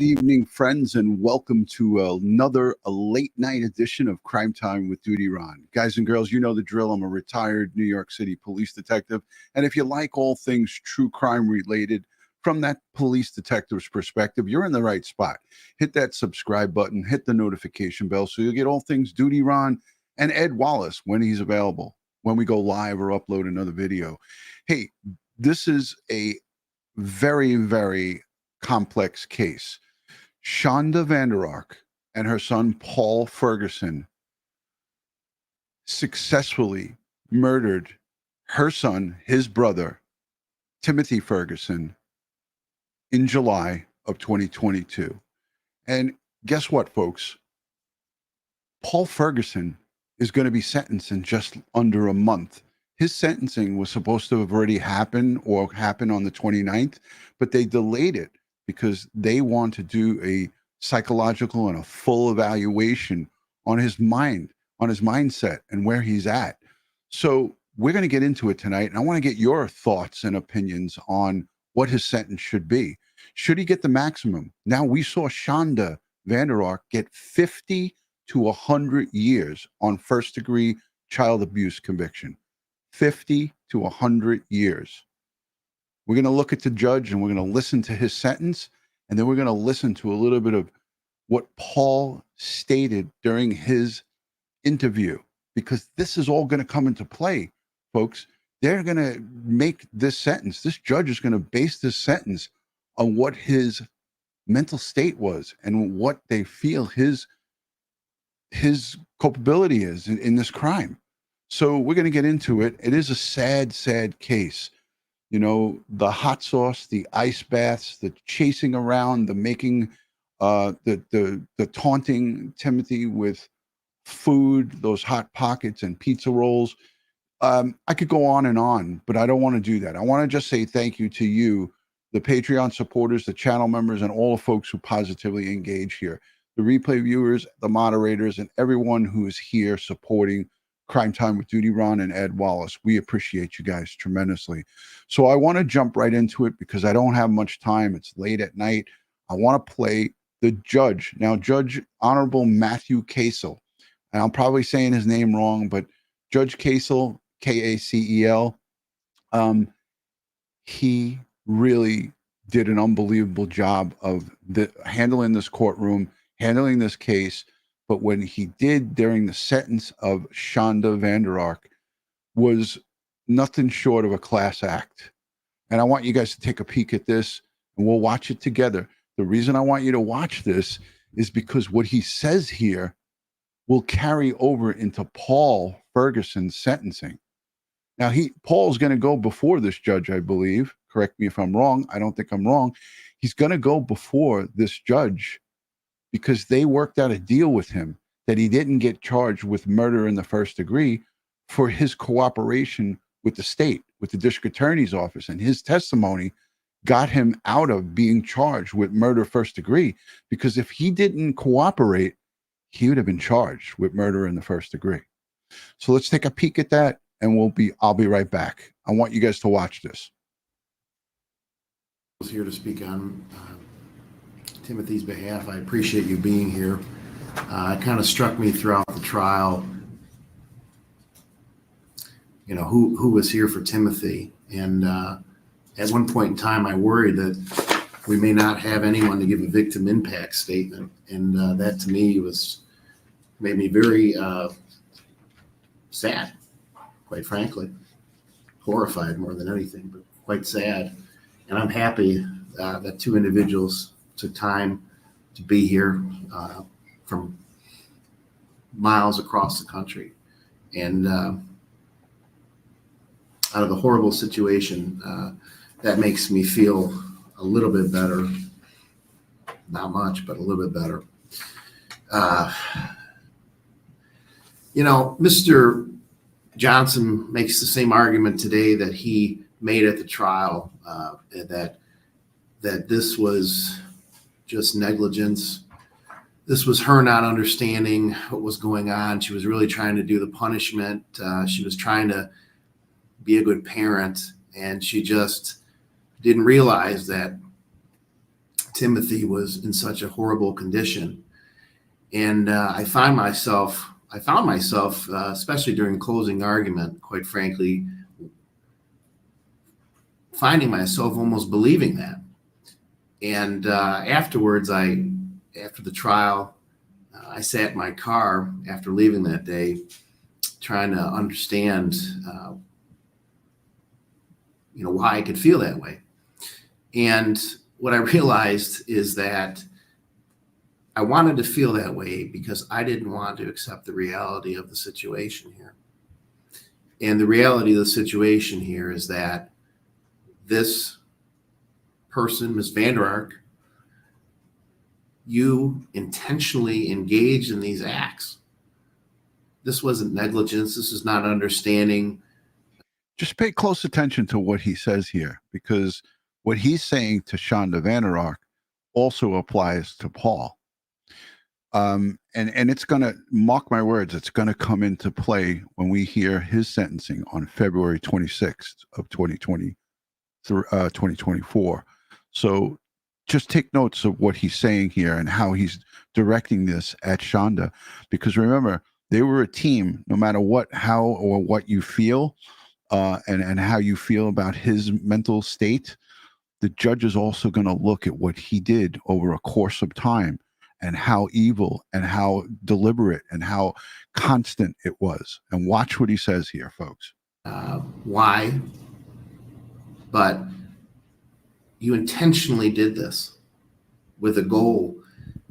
Good evening, friends, and welcome to another late night edition of Crime Time with DutyRon. Guys and girls, you know the drill. I'm a retired New York City police detective. And if you like all things true crime related from that police detective's perspective, you're in the right spot. Hit that subscribe button, hit the notification bell so you'll get all things DutyRon and Ed Wallace when he's available, when we go live or upload another video. Hey, this is a very, very complex case. Shanda Vander and her son Paul Ferguson successfully murdered her son, his brother, Timothy Ferguson, in July of 2022. And guess what, folks? Paul Ferguson is going to be sentenced in just under a month. His sentencing was supposed to have already happened or happen on the 29th, but they delayed it because they want to do a psychological and a full evaluation on his mind, on his mindset and where he's at. So we're going to get into it tonight. And I want to get your thoughts and opinions on what his sentence should be. Should he get the maximum? Now, we saw Shanda Vander get 50 to 100 years on first-degree child abuse conviction. 50 to 100 years. We're going to look at the judge and we're going to listen to his sentence, and then we're going to listen to a little bit of what Paul stated during his interview, because this is all going to come into play, folks. They're going to make this sentence. This judge is going to base this sentence on what his mental state was and what they feel his culpability is in this crime. So we're going to get into it. It is a sad, sad case. You know, the hot sauce, the ice baths, the chasing around, the making, the taunting Timothy with food, those hot pockets and pizza rolls. I could go on, but I don't want to do that. I want to just say thank you to you, the Patreon supporters, the channel members, and all the folks who positively engage here. The replay viewers, the moderators, and everyone who is here supporting Crime Time with DutyRon and Ed Wallace. We appreciate you guys tremendously. So I want to jump right into it because I don't have much time. It's late at night. I want to play the judge. Now, Judge Honorable Matthew Casel, and I'm probably saying his name wrong, but Judge Casel, K-A-C-E-L, he really did an unbelievable job of handling this courtroom, handling this case. But when he did during the sentence of Shanda Vander was nothing short of a class act. And I want you guys to take a peek at this and we'll watch it together. The reason I want you to watch this is because what he says here will carry over into Paul Ferguson's sentencing. Now, Paul's going to go before this judge, I believe. Correct me if I'm wrong. I don't think I'm wrong. He's going to go before this judge because they worked out a deal with him that he didn't get charged with murder in the first degree for his cooperation with the state, with the district attorney's office. And his testimony got him out of being charged with murder first degree, because if he didn't cooperate, he would have been charged with murder in the first degree. So let's take a peek at that, and I'll be right back. I want you guys to watch this. I was here to speak on Timothy's behalf. I appreciate you being here. It kind of struck me throughout the trial, you know, who was here for Timothy. And at one point in time, I worried that we may not have anyone to give a victim impact statement. And that to me made me very sad, quite frankly, horrified more than anything, but quite sad. And I'm happy that two individuals took time to be here from miles across the country. And out of a horrible situation, that makes me feel a little bit better. Not much, but a little bit better. You know, Mr. Johnson makes the same argument today that he made at the trial, that this was just negligence. This was her not understanding what was going on. She was really trying to do the punishment. She was trying to be a good parent, and she just didn't realize that Timothy was in such a horrible condition. And I found myself, especially during closing argument, quite frankly, finding myself almost believing that. And afterwards, after the trial, I sat in my car after leaving that day, trying to understand, why I could feel that way. And what I realized is that I wanted to feel that way because I didn't want to accept the reality of the situation here. And the reality of the situation here is that this person, Ms. Vander, you intentionally engaged in these acts. This wasn't negligence. This is not understanding. Just pay close attention to what he says here, because what he's saying to Shanda Vander also applies to Paul. And it's going to, mark my words, it's going to come into play when we hear his sentencing on February 26th of 2024. So just take notes of what he's saying here and how he's directing this at Shanda, because remember, they were a team. No matter how or what you feel, and how you feel about his mental state, the judge is also going to look at what he did over a course of time and how evil and how deliberate and how constant it was. And watch what he says here, folks. Why? But you intentionally did this with a goal.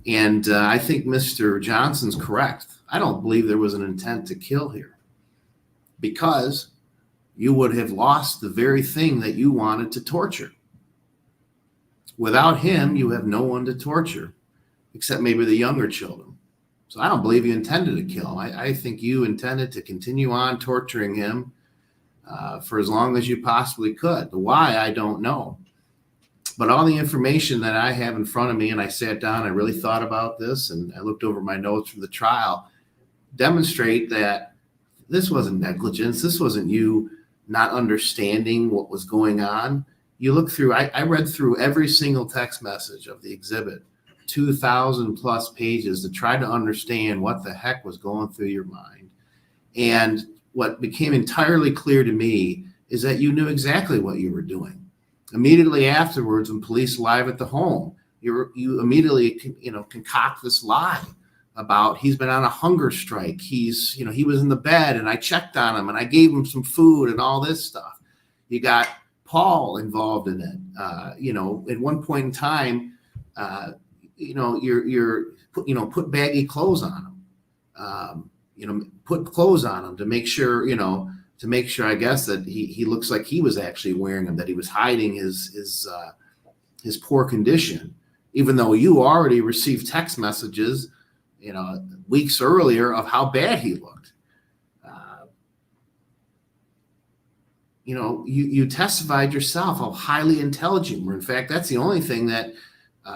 And I think Mr. Johnson's correct. I don't believe there was an intent to kill here, because you would have lost the very thing that you wanted to torture. Without him, you have no one to torture, except maybe the younger children. So I don't believe you intended to kill. I think you intended to continue on torturing him for as long as you possibly could. The why, I don't know. But all the information that I have in front of me, and I sat down, I really thought about this, and I looked over my notes from the trial, demonstrate that this wasn't negligence. This wasn't you not understanding what was going on. You look through, I read through every single text message of the exhibit, 2,000 plus pages, to try to understand what the heck was going through your mind. And what became entirely clear to me is that you knew exactly what you were doing. Immediately afterwards, when police arrived at the home, you immediately concoct this lie about he's been on a hunger strike. He was in the bed and I checked on him and I gave him some food and all this stuff. You got Paul involved in it. At one point in time, put baggy clothes on him. Put clothes on him to make sure, I guess, that he looks like he was actually wearing them, that he was hiding his poor condition, even though you already received text messages, weeks earlier of how bad he looked. You testified yourself how highly intelligent you were. In fact, that's the only thing that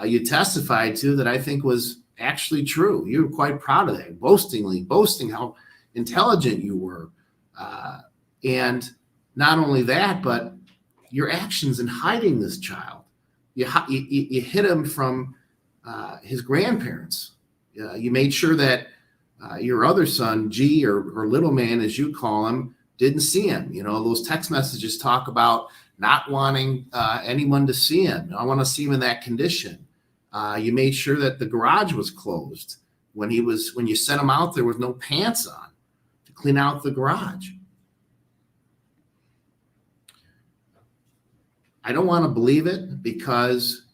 you testified to that I think was actually true. You were quite proud of that, boasting how intelligent you were. And not only that, but your actions in hiding this child. You hid him from his grandparents. You made sure that your other son, G, or little man, as you call him, didn't see him. Those text messages talk about not wanting anyone to see him. I want to see him in that condition. You made sure that the garage was closed. When you sent him out, there was no pants on to clean out the garage. I don't want to believe it because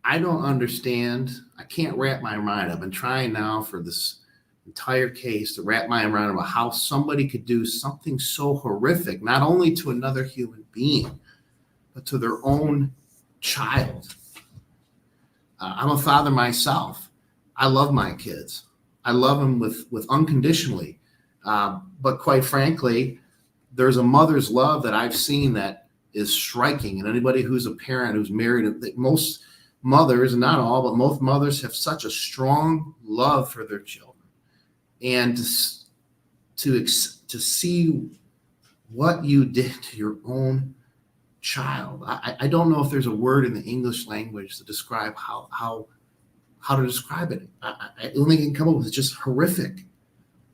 I don't understand. I can't wrap my mind. I've been trying now for this entire case to wrap my mind around how somebody could do something so horrific, not only to another human being, but to their own child. I'm a father myself. I love my kids. I love them with unconditionally. But quite frankly, there's a mother's love that I've seen that is striking. And anybody who's a parent who's married, most mothers, not all, but most mothers have such a strong love for their children. And to see what you did to your own child. I don't know if there's a word in the English language to describe how to describe it. The only thing I can come up with is just horrific.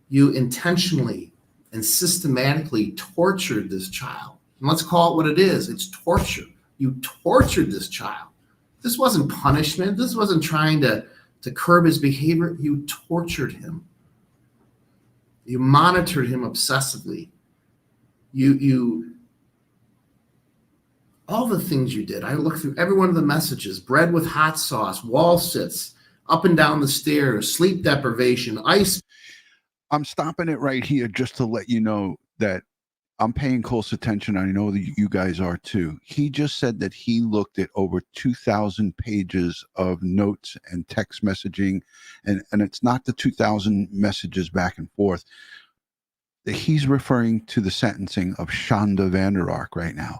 You intentionally and systematically tortured this child. And let's call it what it is. It's torture. You tortured this child. This wasn't punishment. This wasn't trying to curb his behavior. You tortured him. You monitored him obsessively. You all the things you did. I looked through every one of the messages: bread with hot sauce, wall sits, up and down the stairs, sleep deprivation, ice. I'm stopping it right here just to let you know that I'm paying close attention. I know that you guys are too. He just said that he looked at over 2,000 pages of notes and text messaging, and it's not the 2,000 messages back and forth. He's referring to the sentencing of Shanda Vander right now.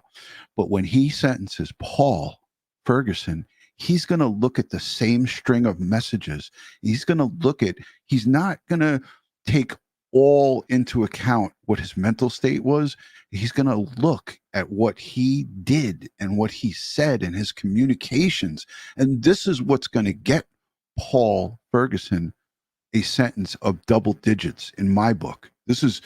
But when he sentences Paul Ferguson, he's going to look at the same string of messages. He's not going to take all into account what his mental state was. He's going to look at what he did and what he said in his communications. And this is what's going to get Paul Ferguson a sentence of double digits in my book. This is,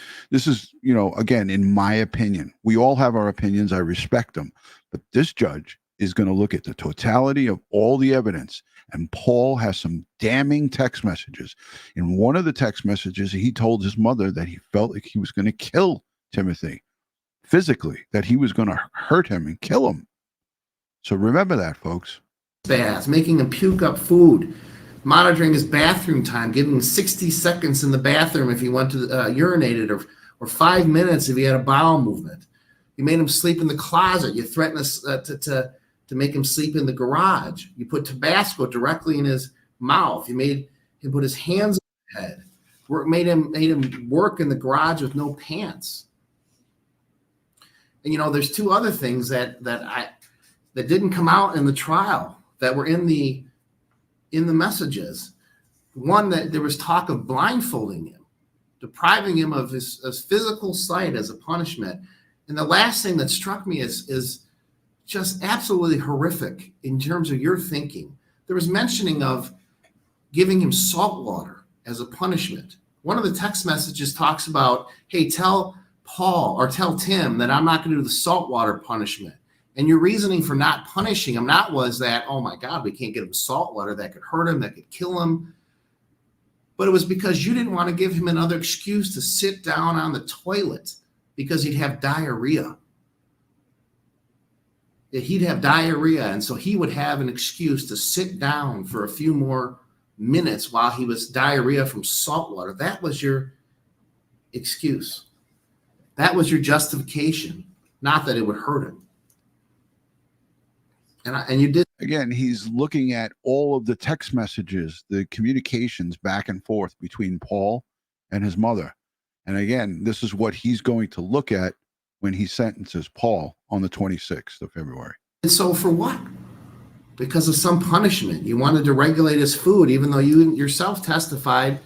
again, in my opinion. We all have our opinions. I respect them. But this judge is going to look at the totality of all the evidence. And Paul has some damning text messages. In one of the text messages, he told his mother that he felt like he was going to kill Timothy physically, that he was going to hurt him and kill him. So remember that, folks. Baths, making him puke up food, monitoring his bathroom time, giving him 60 seconds in the bathroom if he went to urinated, or 5 minutes if he had a bowel movement. You made him sleep in the closet. You threatened us to make him sleep in the garage. You put Tabasco directly in his mouth. You made him put his hands on his head. Made him work in the garage with no pants. And there's two other things that didn't come out in the trial that were in the messages. One, that there was talk of blindfolding him, depriving him of his physical sight as a punishment. And the last thing that struck me is just absolutely horrific in terms of your thinking. There was mentioning of giving him salt water as a punishment. One of the text messages talks about, hey, tell Paul or tell Tim that I'm not going to do the salt water punishment. And your reasoning for not punishing him was that, oh my God, we can't get him salt water. That could hurt him, that could kill him. But it was because you didn't want to give him another excuse to sit down on the toilet because he'd have diarrhea. He'd have diarrhea, and so he would have an excuse to sit down for a few more minutes while he was diarrhea from salt water. That was your excuse. That was your justification, not that it would hurt him. And you did. Again, he's looking at all of the text messages, the communications back and forth between Paul and his mother. And again, this is what he's going to look at when he sentences Paul on the 26th of February. And so for what? Because of some punishment. You wanted to regulate his food, even though you yourself testified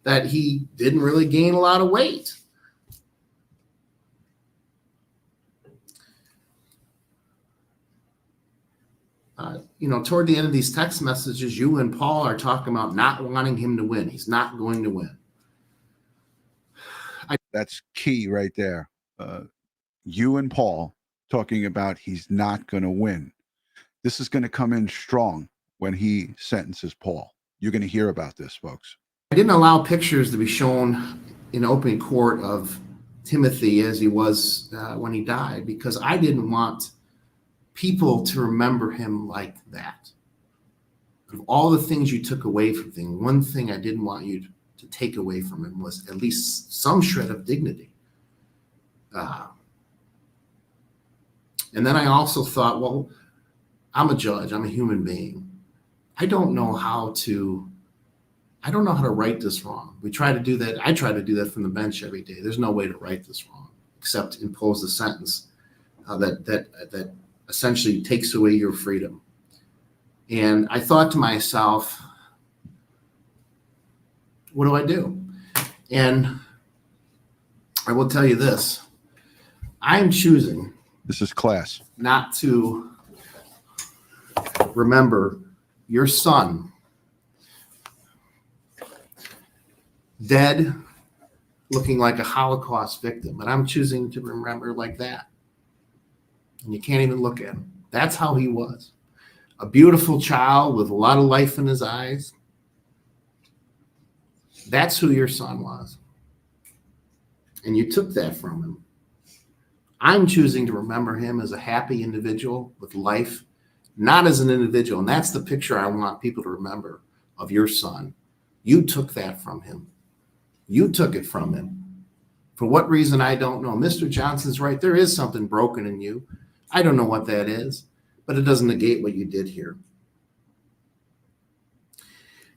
that he didn't really gain a lot of weight. Toward the end of these text messages, you and Paul are talking about not wanting him to win. He's not going to win. That's key right there. You and Paul talking about he's not going to win. This is going to come in strong when he sentences Paul. You're going to hear about this, folks. I didn't allow pictures to be shown in open court of Timothy as he was when he died, because I didn't want people to remember him like that. Of all the things you took away from him, one thing I didn't want you to take away from him was at least some shred of dignity. And then I also thought, well, I'm a judge. I'm a human being. I don't know how to right this wrong. We try to do that. I try to do that from the bench every day. There's no way to right this wrong except impose a sentence that essentially takes away your freedom. And I thought to myself, what do I do? And I will tell you this. I'm choosing This is class. not to remember your son dead, looking like a Holocaust victim, and I'm choosing to remember like that. And you can't even look at him. That's how he was. A beautiful child with a lot of life in his eyes. That's who your son was. And you took that from him. I'm choosing to remember him as a happy individual with life, not as an individual. And that's the picture I want people to remember of your son. You took that from him. You took it from him. For what reason, I don't know. Mr. Johnson's right. There is something broken in you. I don't know what that is, but it doesn't negate what you did here.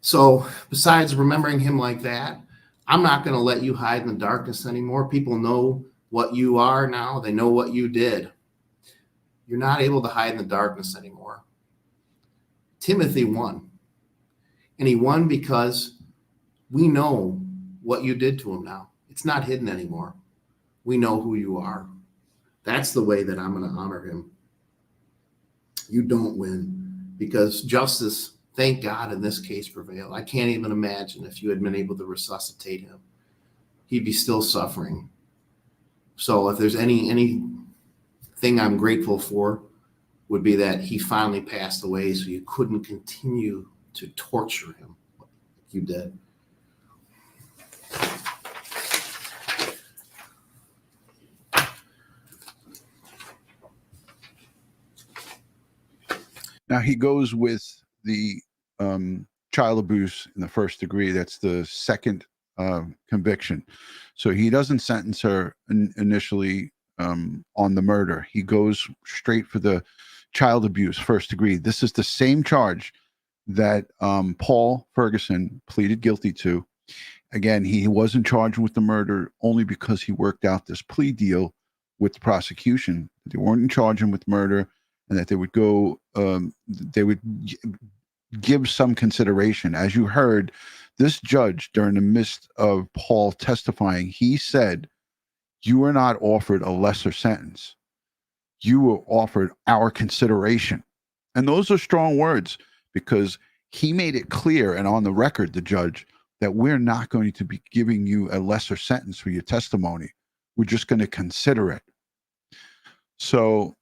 So besides remembering him like that, I'm not going to let you hide in the darkness anymore. People know what you are now. They know what you did. You're not able to hide in the darkness anymore. Timothy won. And he won because we know what you did to him now. It's not hidden anymore. We know who you are. That's the way that I'm going to honor him. You don't win because justice, thank God, in this case prevailed. I can't even imagine if you had been able to resuscitate him. He'd be still suffering. So if there's anything I'm grateful for, would be that he finally passed away so you couldn't continue to torture him like you did. Now he goes with the child abuse in the first degree. That's the second conviction. So he doesn't sentence her initially on the murder. He goes straight for the child abuse first degree. This is the same charge that Paul Ferguson pleaded guilty to. Again, he wasn't charged with the murder only because he worked out this plea deal with the prosecution. They weren't charging him with murder, and that they would go, they would give some consideration. As you heard, this judge, during the midst of Paul testifying, he said, "You were not offered a lesser sentence. You were offered our consideration." And those are strong words because he made it clear and on the record, the judge, that we're not going to be giving you a lesser sentence for your testimony. We're just going to consider it. So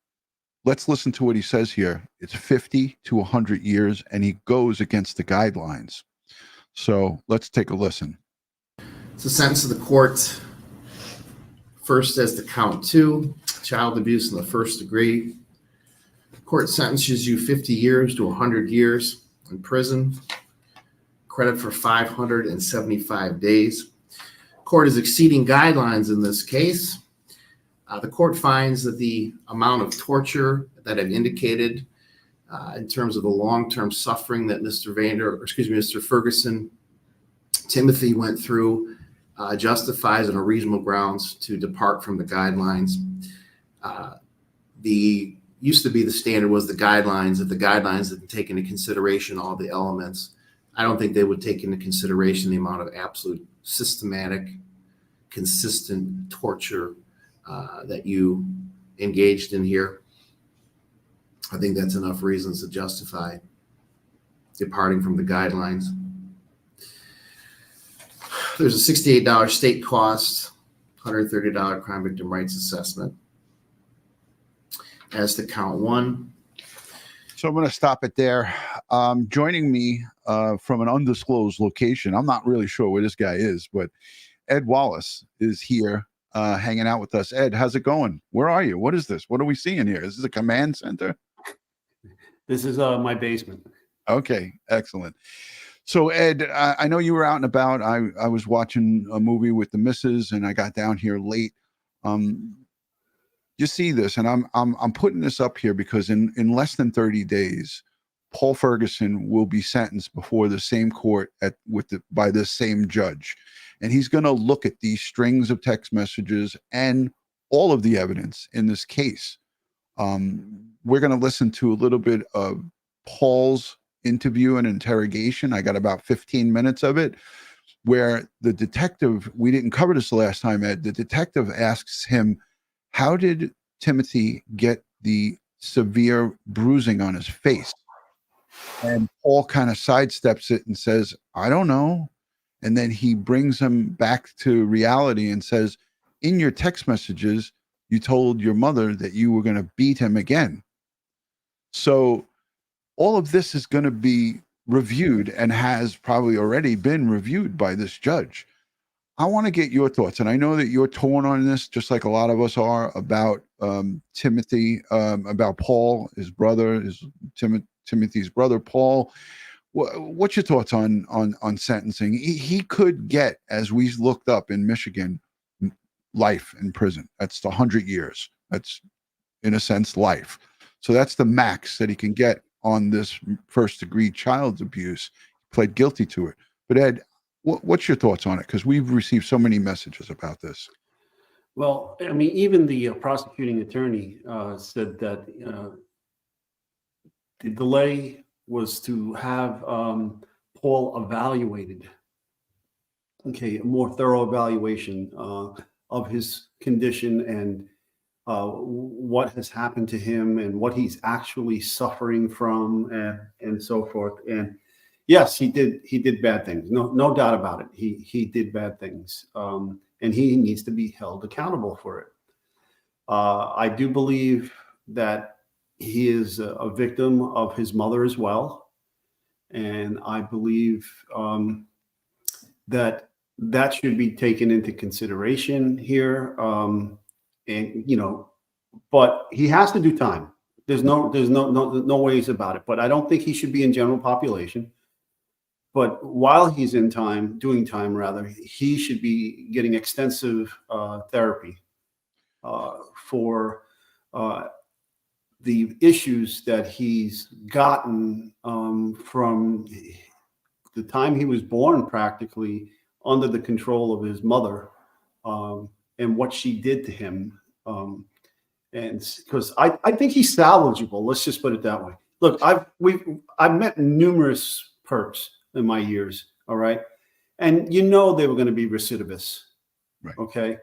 let's listen to what he says here. It's 50 to 100 years, and he goes against the guidelines. So let's take a listen. It's a sentence of the court. First, as to count 2, child abuse in the first degree. Court sentences you 50 years to 100 years in prison. Credit for 575 days. Court is exceeding guidelines in this case. The court finds that the amount of torture that I've indicated in terms of the long-term suffering that Mr. Ferguson, Timothy went through justifies on a reasonable grounds to depart from the guidelines. Used to be the standard was the guidelines. If the guidelines didn't take into consideration all the elements, I don't think they would take into consideration the amount of absolute systematic, consistent torture that you engaged in here. I think that's enough reasons to justify departing from the guidelines. There's a $68 state cost, $130 crime victim rights assessment. As to count 1. So I'm going to stop it there. Joining me from an undisclosed location, I'm not really sure where this guy is, but Ed Wallace is here hanging out with us. Ed, how's it going? Where are you? What is this? What are we seeing here? Is this a command center? This is my basement. Okay, excellent. So Ed, I know you were out and about. I was watching a movie with the missus, and I got down here late. You see this, and I'm putting this up here because in less than 30 days, Paul Ferguson will be sentenced before the same court by this same judge, and he's going to look at these strings of text messages and all of the evidence in this case. We're going to listen to a little bit of Paul's interview and interrogation. I got about 15 minutes of it, where the detective, we didn't cover this the last time, Ed, the detective asks him, how did Timothy get the severe bruising on his face? And Paul kind of sidesteps it and says, I don't know. And then he brings him back to reality and says, in your text messages, you told your mother that you were going to beat him again. So all of this is going to be reviewed and has probably already been reviewed by this judge. I want to get your thoughts. And I know that you're torn on this, just like a lot of us are, about Timothy, about Paul, his brother, Timothy's brother, Paul. What's your thoughts on sentencing? He could get, as we looked up in Michigan, life in prison. That's 100 years. That's, in a sense, life. So that's the max that he can get on this first-degree child abuse. He pled guilty to it. But Ed, what's your thoughts on it? Because we've received so many messages about this. Well, I mean, even the prosecuting attorney said that the delay was to have Paul evaluated, a more thorough evaluation of his condition and what has happened to him and what he's actually suffering from and so forth. And yes, he did bad things. No doubt about it. He did bad things. And he needs to be held accountable for it. I do believe that he is a victim of his mother as well. And I believe that should be taken into consideration here. But he has to do time. There's no ways about it. But I don't think he should be in general population. But while he's in doing time rather, he should be getting extensive therapy for the issues that he's gotten from the time he was born, practically under the control of his mother, and what she did to him. And because I think he's salvageable. Let's just put it that way. Look, I've met numerous perps in my years. All right. And they were going to be recidivists. Right. Okay.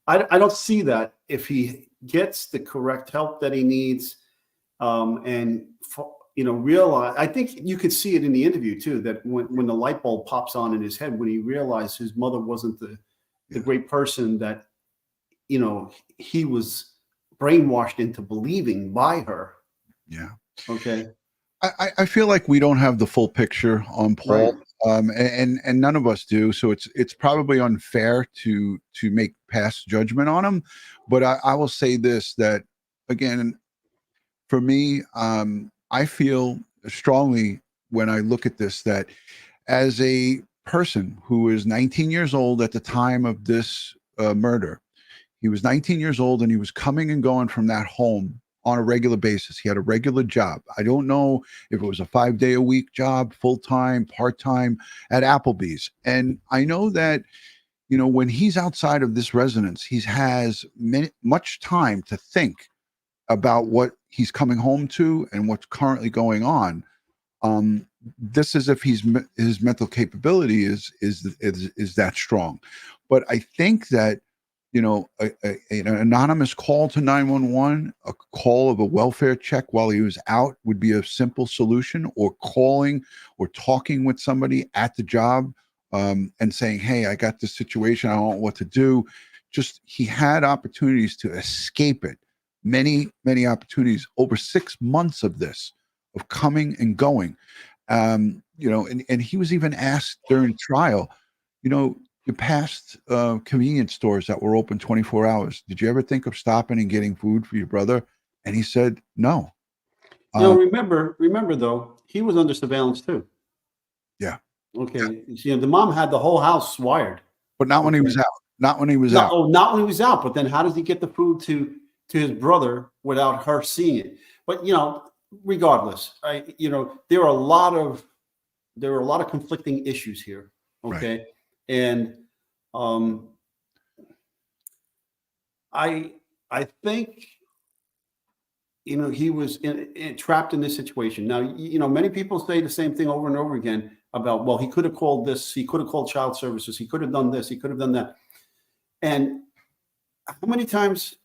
I don't see that if he gets the correct help that he needs. Realize, I think you could see it in the interview too, that when the light bulb pops on in his head, when he realized his mother wasn't the great person that, he was brainwashed into believing by her. Yeah. Okay. I feel like we don't have the full picture on Paul, Right. And none of us do. So it's probably unfair to make past judgment on him. But I will say this, that again, for me, I feel strongly when I look at this, that as a person who is 19 years old at the time of this murder, he was 19 years old and he was coming and going from that home on a regular basis. He had a regular job. I don't know if it was a 5-day-a-week job, full-time, part-time at Applebee's. And I know that, when he's outside of this residence, he has much time to think about what he's coming home to and what's currently going on. This is if his mental capability is that strong. But I think that an anonymous call to 911, a call of a welfare check while he was out would be a simple solution, or calling or talking with somebody at the job and saying, hey, I got this situation, I don't know what to do. Just, he had opportunities to escape it. Many, many opportunities over 6 months of this, of coming and going. And he was even asked during trial, you passed convenience stores that were open 24 hours. Did you ever think of stopping and getting food for your brother? And he said, no. Remember though, he was under surveillance too. Yeah. Okay. Yeah. The mom had the whole house wired. But not when he was out. Not when he was out. Oh, not when he was out. But then how does he get the food to his brother without her seeing it? But regardless, there are a lot of conflicting issues here. Okay. Right. And I think he was trapped in this situation. Now, many people say the same thing over and over again about, well, he could have called this, he could have called child services, he could have done this, he could have done that. And how many times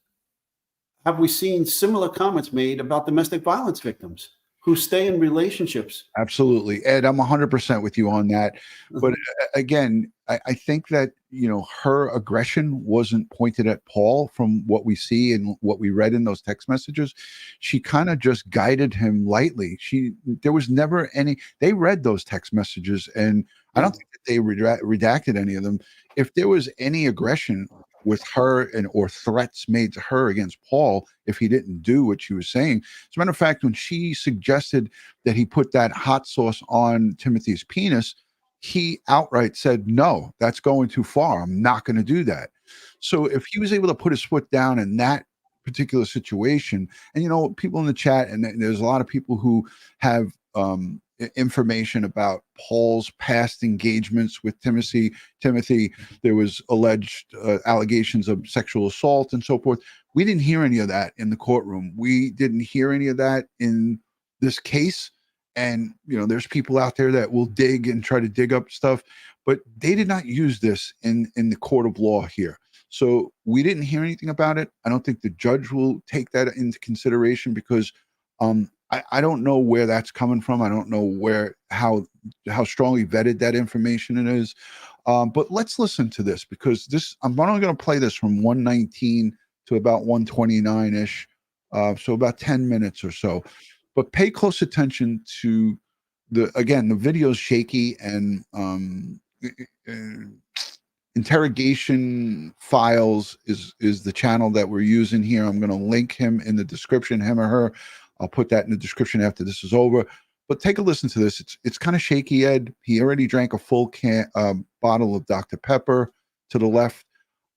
have we seen similar comments made about domestic violence victims who stay in relationships? Absolutely. Ed, I'm 100% with you on that. But again, I think that, her aggression wasn't pointed at Paul from what we see and what we read in those text messages. She kind of just guided him lightly. There was never any, they read those text messages, and I don't think that they redacted any of them. If there was any aggression with her or threats made to her against Paul, if he didn't do what she was saying. As a matter of fact, when she suggested that he put that hot sauce on Timothy's penis, he outright said, no, that's going too far. I'm not going to do that. So if he was able to put his foot down in that particular situation, and people in the chat, and there's a lot of people who have information about Paul's past engagements with Timothy. There was alleged allegations of sexual assault and so forth. We didn't hear any of that in the courtroom. We didn't hear any of that in this case. And, there's people out there that will dig and try to dig up stuff, but they did not use this in the court of law here. So we didn't hear anything about it. I don't think the judge will take that into consideration because I don't know where that's coming from. I don't know how strongly vetted that information it is. But let's listen to this, because I'm only going to play this from 119 to about 129-ish. So about 10 minutes or so. But pay close attention to the video's shaky, and Interrogation Files is the channel that we're using here. I'm going to link him in the description, him or her. I'll put that in the description after this is over. But take a listen to this. It's kind of shaky, Ed. He already drank a full bottle of Dr. Pepper to the left.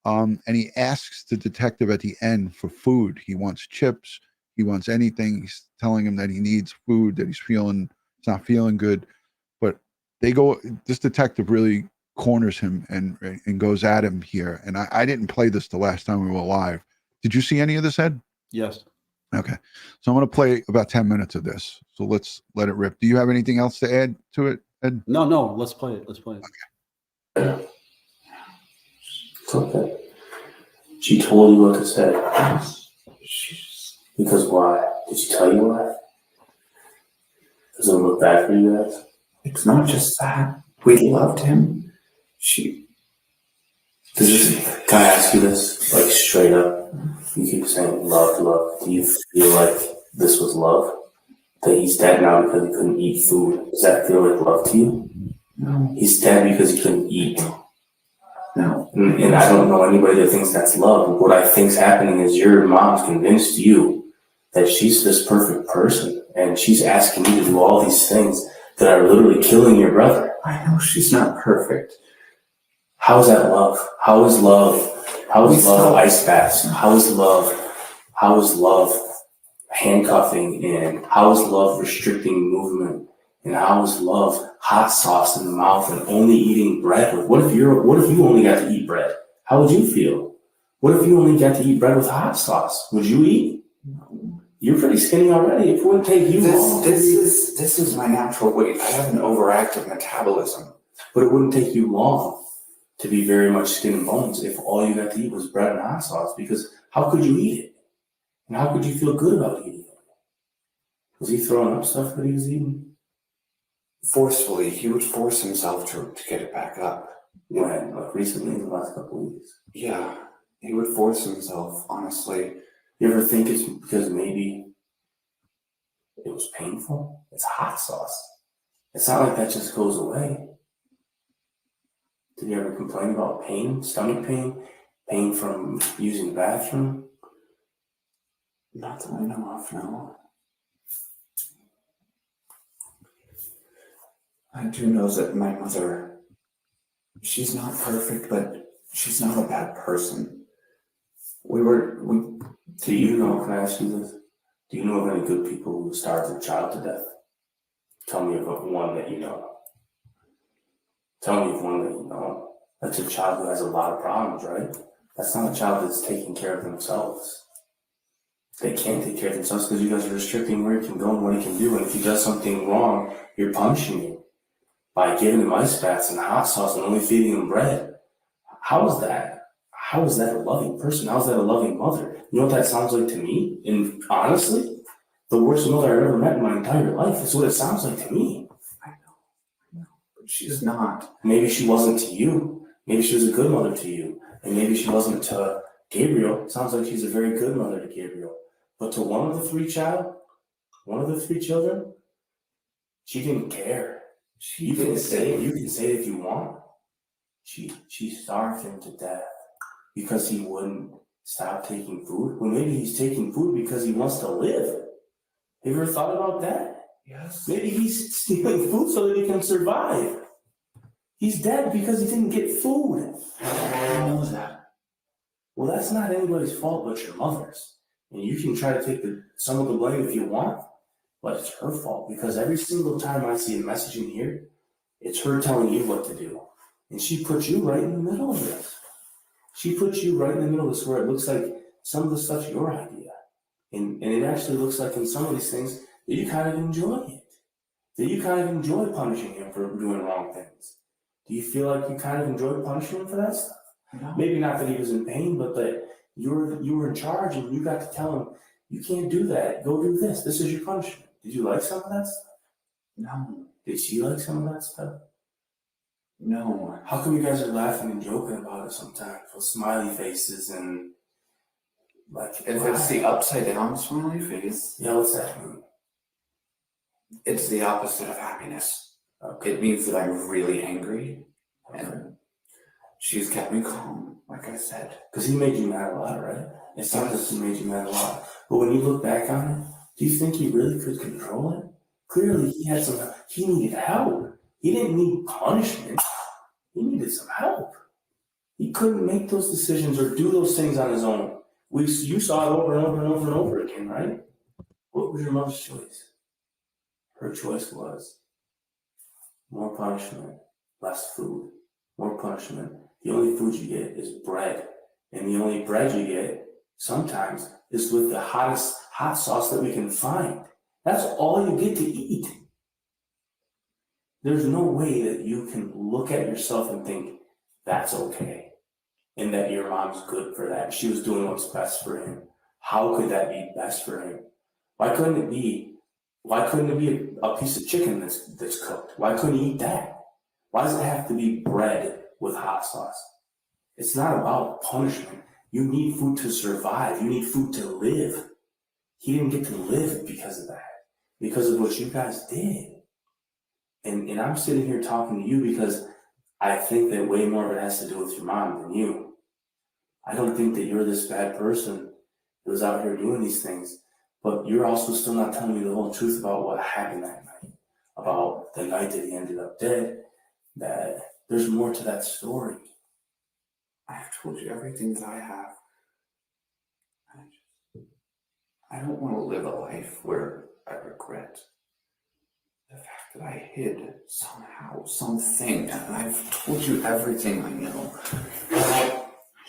And he asks the detective at the end for food. He wants chips. He wants anything. He's telling him that he needs food, that he's not feeling good. But this detective really corners him and goes at him here. And I didn't play this the last time we were live. Did you see any of this, Ed? Yes. Okay. So I'm going to play about 10 minutes of this. So let's let it rip. Do you have anything else to add to it, Ed? No, let's play it. Okay. It's okay. She told you what to say. Because why? Did she tell you why? Does it look bad for you guys? It's not just that. We loved him. Can I ask you this, like, straight up? You keep saying love. Do you feel like this was love? That he's dead now because he couldn't eat food? Does that feel like love to you? No. He's dead because he couldn't eat. No. And I don't know anybody that thinks that's love. What I think's happening is your mom's convinced you that she's this perfect person, and she's asking you to do all these things that are literally killing your brother. I know she's not perfect. How is that love? How is love ice baths? How is love handcuffing? And how is love restricting movement? And how is love hot sauce in the mouth and only eating bread? What if you only got to eat bread? How would you feel? What if you only got to eat bread with hot sauce? Would you eat? You're pretty skinny already. It wouldn't take you long. This is my natural weight. I have an overactive metabolism. But it wouldn't take you long to be very much skin and bones if all you got to eat was bread and hot sauce, because how could you eat it? And how could you feel good about eating it? Was he throwing up stuff that he was eating? Forcefully, he would force himself to get it back up. When? Like recently, in the last couple of weeks? Yeah, he would force himself, honestly. You ever think it's because maybe it was painful? It's hot sauce. It's not like that just goes away. Did you ever complain about pain, stomach pain from using the bathroom? Not that I know of, no. I do know that my mother, she's not perfect, but she's not a bad person. Do you know, can I ask you this? Do you know of any good people who starved their child to death? Tell me of one that you know. Tell me of one that you know. That's a child who has a lot of problems, right? That's not a child that's taking care of themselves. They can't take care of themselves because you guys are restricting where he can go and what he can do. And if he does something wrong, you're punishing him by giving him ice baths and hot sauce and only feeding him bread. How is that? how is that a loving person? How is that a loving mother? You know what that sounds like to me? And honestly, the worst mother I've ever met in my entire life is what it sounds like to me. I know, but she's not. Maybe she wasn't to you. Maybe she was a good mother to you. And maybe she wasn't to Gabriel. It sounds like she's a very good mother to Gabriel. But to one of the three children, she didn't care. You can say it if you want. She starved him to death because he wouldn't stop taking food. Well, maybe he's taking food because he wants to live. Have you ever thought about that? Yes. Maybe he's stealing food so that he can survive. He's dead because he didn't get food. How knows that? Well, that's not anybody's fault but your mother's. And you can try to take some of the blame if you want, but it's her fault because every single time I see a message in here, it's her telling you what to do. And she puts you right in the middle of this. She puts you right in the middle of this where it looks like some of the stuff's your idea. And it actually looks like in some of these things that you kind of enjoy it. That you kind of enjoy punishing him for doing wrong things. Do you feel like you kind of enjoy punishing him for that stuff? No. Maybe not that he was in pain, but that you were in charge and you got to tell him, you can't do that. Go do this. This is your punishment. Did you like some of that stuff? No. Did she like some of that stuff? No. How come you guys are laughing and joking about it sometimes with smiley faces and like? If it's the upside down smiley face, Yeah, what's that mean? it's the opposite of happiness. Okay. It means that I'm really angry, and she's kept me calm, like I said. Because he made you mad a lot, right? It sounds like he made you mad a lot. But when you look back on it, do you think he really could control it? Clearly, he needed help. He didn't need punishment. He needed some help. He couldn't make those decisions or do those things on his own. You saw it over and over and over and over again, right? What was your mother's choice? Her choice was more punishment, less food. More punishment. The only food you get is bread. And the only bread you get sometimes is with the hottest hot sauce that we can find. That's all you get to eat. There's no way that you can look at yourself and think that's okay and that your mom's good for that. She was doing what's best for him. How could that be best for him? Why couldn't it be a piece of chicken that's cooked? Why couldn't he eat that? Why does it have to be bread with hot sauce? It's not about punishment. You need food to survive. You need food to live. He didn't get to live because of that, because of what you guys did. And I'm sitting here talking to you because I think that way more of it has to do with your mom than you. I don't think that you're this bad person who was out here doing these things, but you're also still not telling me the whole truth about what happened that night, about the night that he ended up dead, that there's more to that story. I have told you everything that I have. I don't want to live a life where I regret the fact that I hid somehow something, and I've told you everything I know.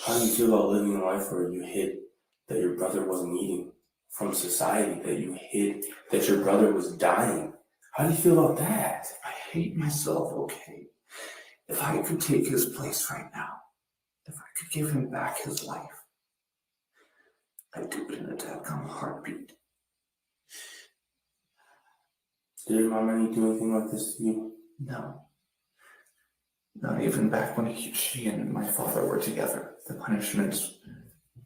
How do you feel about living a life where you hid that your brother wasn't eating from society, that you hid that your brother was dying? How do you feel about that? I hate myself, okay? If I could take his place right now, if I could give him back his life, I'd do it in a dadgum heartbeat. Did your mom ever do anything like this to you? No. Not even back when she and my father were together. The punishments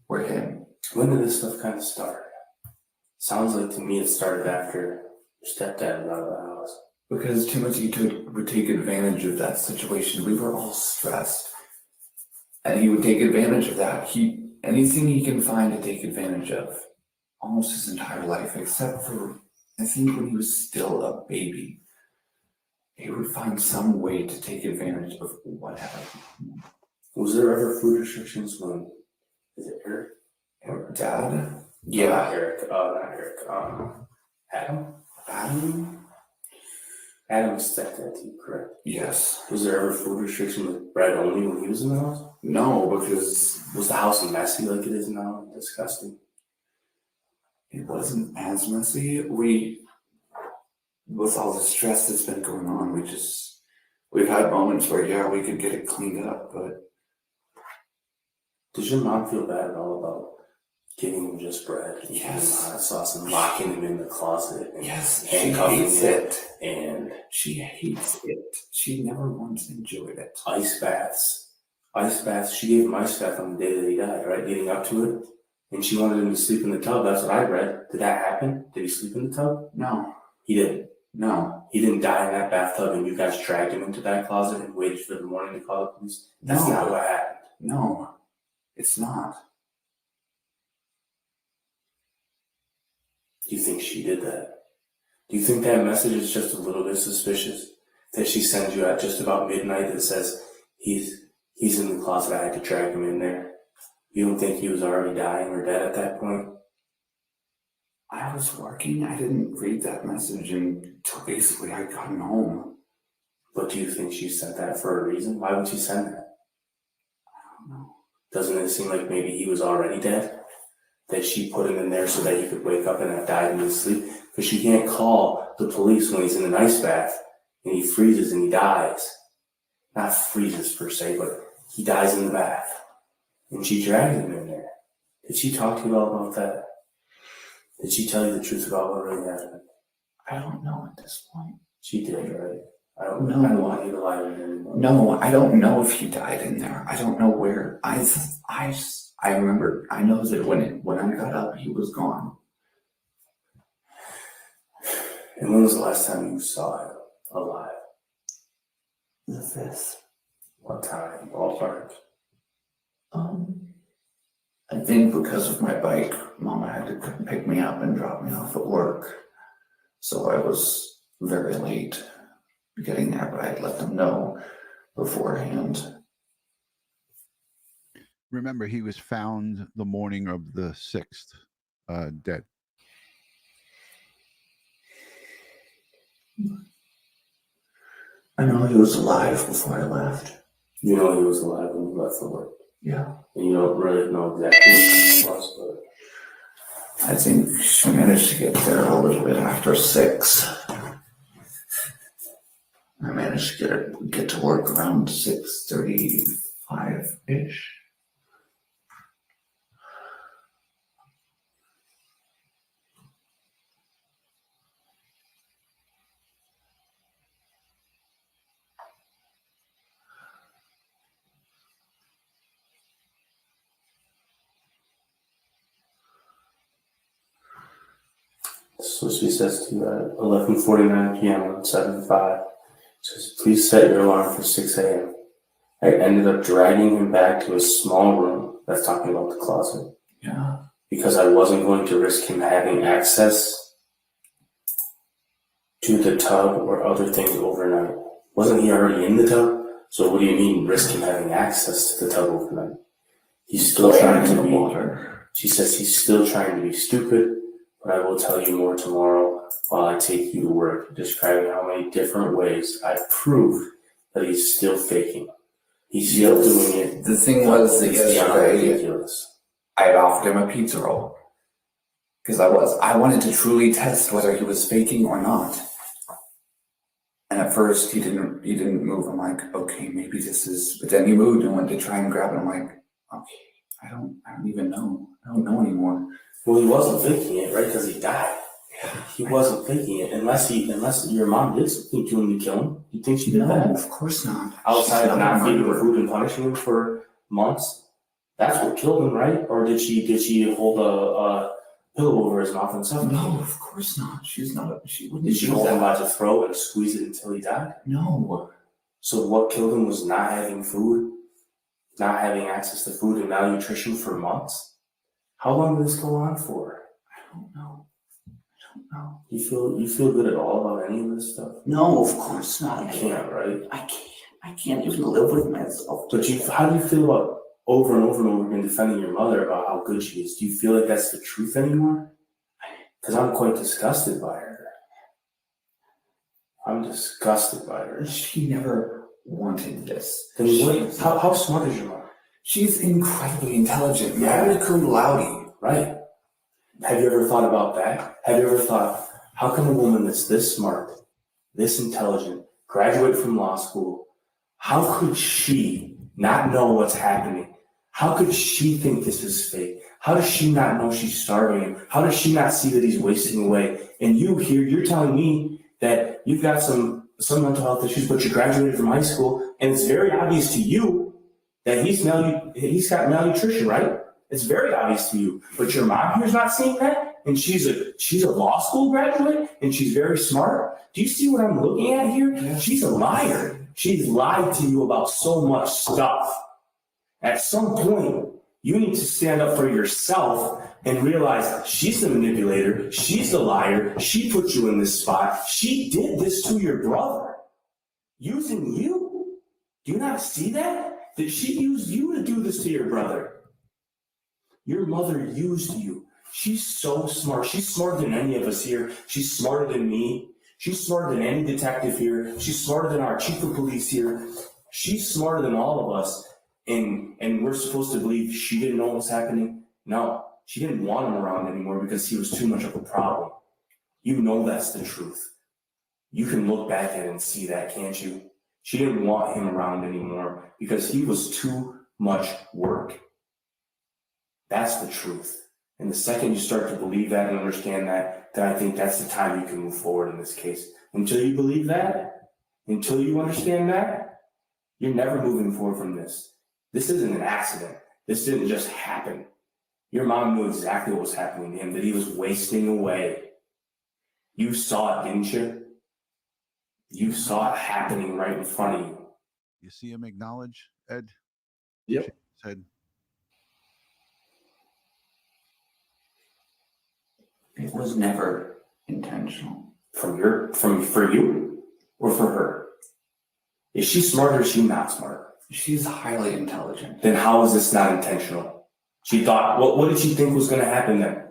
were him. When did this stuff kind of start? Sounds like to me it started after your stepdad was out of the house. Because Timothy would take advantage of that situation. We were all stressed. And he would take advantage of that. Anything he can find to take advantage of. Almost his entire life, except for, I think, when he was still a baby. He would find some way to take advantage of whatever. Was there ever food restrictions when, is it Eric? Dad? Yeah. Not Eric. Adam? Adam's stepdad, correct? Yes. Was there ever food restriction with bread only when he was in the house? No, because Was the house messy like it is now? Disgusting. it wasn't as messy. With all the stress that's been going on, we've had moments where, yeah, we could get it cleaned up, but Does your mom feel bad at all about giving him just bread and giving him hot sauce and locking him in the closet and handcuffing him? And she hates it. She never once enjoyed it. Ice baths. She gave him ice bath on the day that he died, right? Leading up to it. And she wanted him to sleep in the tub. That's what I read. Did that happen? Did he sleep in the tub? No. He didn't. No. He didn't die in that bathtub and you guys dragged him into that closet and waited for the morning to call the police? That's not what happened. No. It's not. Do you think she did that? Do you think that message is just a little bit suspicious? That she sends you at just about midnight that says, he's in the closet, I had to drag him in there. You don't think he was already dying or dead at that point? I was working. I didn't read that message until basically I'd gotten home. But do you think she sent that for a reason? Why would she send that? I don't know. Doesn't it seem like maybe he was already dead? That she put him in there so that he could wake up and have died in his sleep? Because she can't call the police when he's in an ice bath and he freezes and he dies. Not freezes per se, but he dies in the bath. And she dragged him in there. Did she talk to you all about that? Did she tell you the truth about what really happened? I don't know at this point. She did, right? I don't want you to lie to me anymore. No, I don't know if he died in there. I don't know where. I remember. I know that when I got up, he was gone. And when was the last time you saw him alive? The 5th. What time? Ballpark? I think because of my bike, Mama had to come pick me up and drop me off at work. So I was very late getting there, but I had let them know beforehand. Remember, he was found the morning of the 6th, dead. I know he was alive before I left. You know he was alive when you left for work. Yeah. And you don't really know exactly what he was, but I think she managed to get there a little bit after 6. I managed to get to work around 6:35-ish. so she says to you at 11:49 p.m. on 7/5, says, please set your alarm for 6 a.m. I ended up dragging him back to a small room. That's talking about the closet. Yeah. Because I wasn't going to risk him having access to the tub or other things overnight. Wasn't he already in the tub? So what do you mean risk him having access to the tub overnight? He's still trying to be water. She says he's still trying to be stupid, but I will tell you more tomorrow while I take you to work, describing how many different ways I've proved that he's still faking. He's still doing it. The thing was that yesterday ridiculous. I had offered him a pizza roll because I wanted to truly test whether he was faking or not. And at first he didn't move. I'm like, okay, maybe this is. But then he moved and went to try and grab it. I'm like, okay, I don't even know. I don't know anymore. Well, he wasn't faking it, right? Because he died. He wasn't faking it unless your mom did something to him to kill him. You think she did that? No, of course not. Outside of not feeding him food and punishing him for months? That's what killed him, right? Or did she hold a pillow over his mouth and suffocate him? No, of course not. She wouldn't. Did she hold him by the throat and squeeze it until he died? No. So what killed him was not having food, not having access to food and malnutrition for months? How long did this go on for? I don't know. You feel good at all about any of this stuff? No, of course not. You can't, right? I can't even live with myself. But how do you feel about over and over and over again defending your mother about how good she is? Do you feel like that's the truth anymore? Because I'm quite disgusted by her. I'm disgusted by her. She never wanted this. Then how smart is your mom? She's incredibly intelligent. Magna cum laude. Right. Have you ever thought about that? Have you ever thought, how can a woman that's this smart, this intelligent, graduate from law school, how could she not know what's happening How could she think this is fake? How does she not know she's starving him? How does she not see that he's wasting away? And you here, you're telling me that you've got some mental health issues, but you graduated from high school, and it's very obvious to you that he's got malnutrition, right? It's very obvious to you. But your mom here's not seeing that, and she's a law school graduate, and she's very smart. Do you see what I'm looking at here? Yeah. She's a liar. She's lied to you about so much stuff. At some point, you need to stand up for yourself and realize she's the manipulator, she's the liar, she put you in this spot, she did this to your brother, using you. Do you not see that? That she used you to do this to your brother. Your mother used you. She's so smart. She's smarter than any of us here. She's smarter than me. She's smarter than any detective here. She's smarter than our chief of police here. She's smarter than all of us. And we're supposed to believe she didn't know what was happening? No, she didn't want him around anymore because he was too much of a problem. You know that's the truth. You can look back at it and see that, can't you? She didn't want him around anymore because he was too much work. That's the truth. And the second you start to believe that and understand that, then I think that's the time you can move forward in this case. Until you believe that, until you understand that, you're never moving forward from this. This isn't an accident. This didn't just happen. Your mom knew exactly what was happening to him, that he was wasting away. You saw it, didn't you? You saw it happening right in front of you. You see him acknowledge, Ed? Yep. Said, It was never intentional. For you or for her? Is she smart or is she not smart? She's highly intelligent. Then how is this not intentional? She thought, what did she think was going to happen then?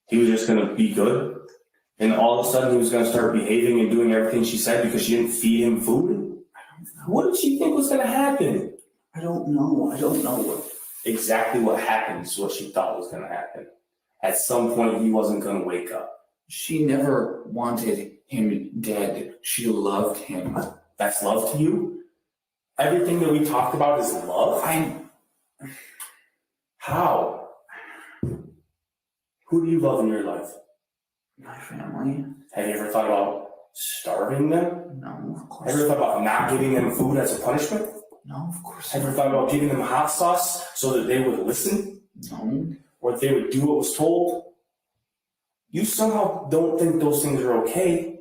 He was just going to be good? And all of a sudden he was going to start behaving and doing everything she said because she didn't feed him food? What did she think was going to happen? I don't know. I don't know Exactly what happened is what she thought was going to happen. At some point he wasn't going to wake up. She never wanted him dead. She loved him. That's love to you? Everything that we talked about is love? How? Who do you love in your life? My family. Have you ever thought about starving them? No, of course. Have you ever thought about not giving them food as a punishment? No, of course. Have you ever thought about giving them hot sauce so that they would listen? No. Or they would do what was told? You somehow don't think those things are okay.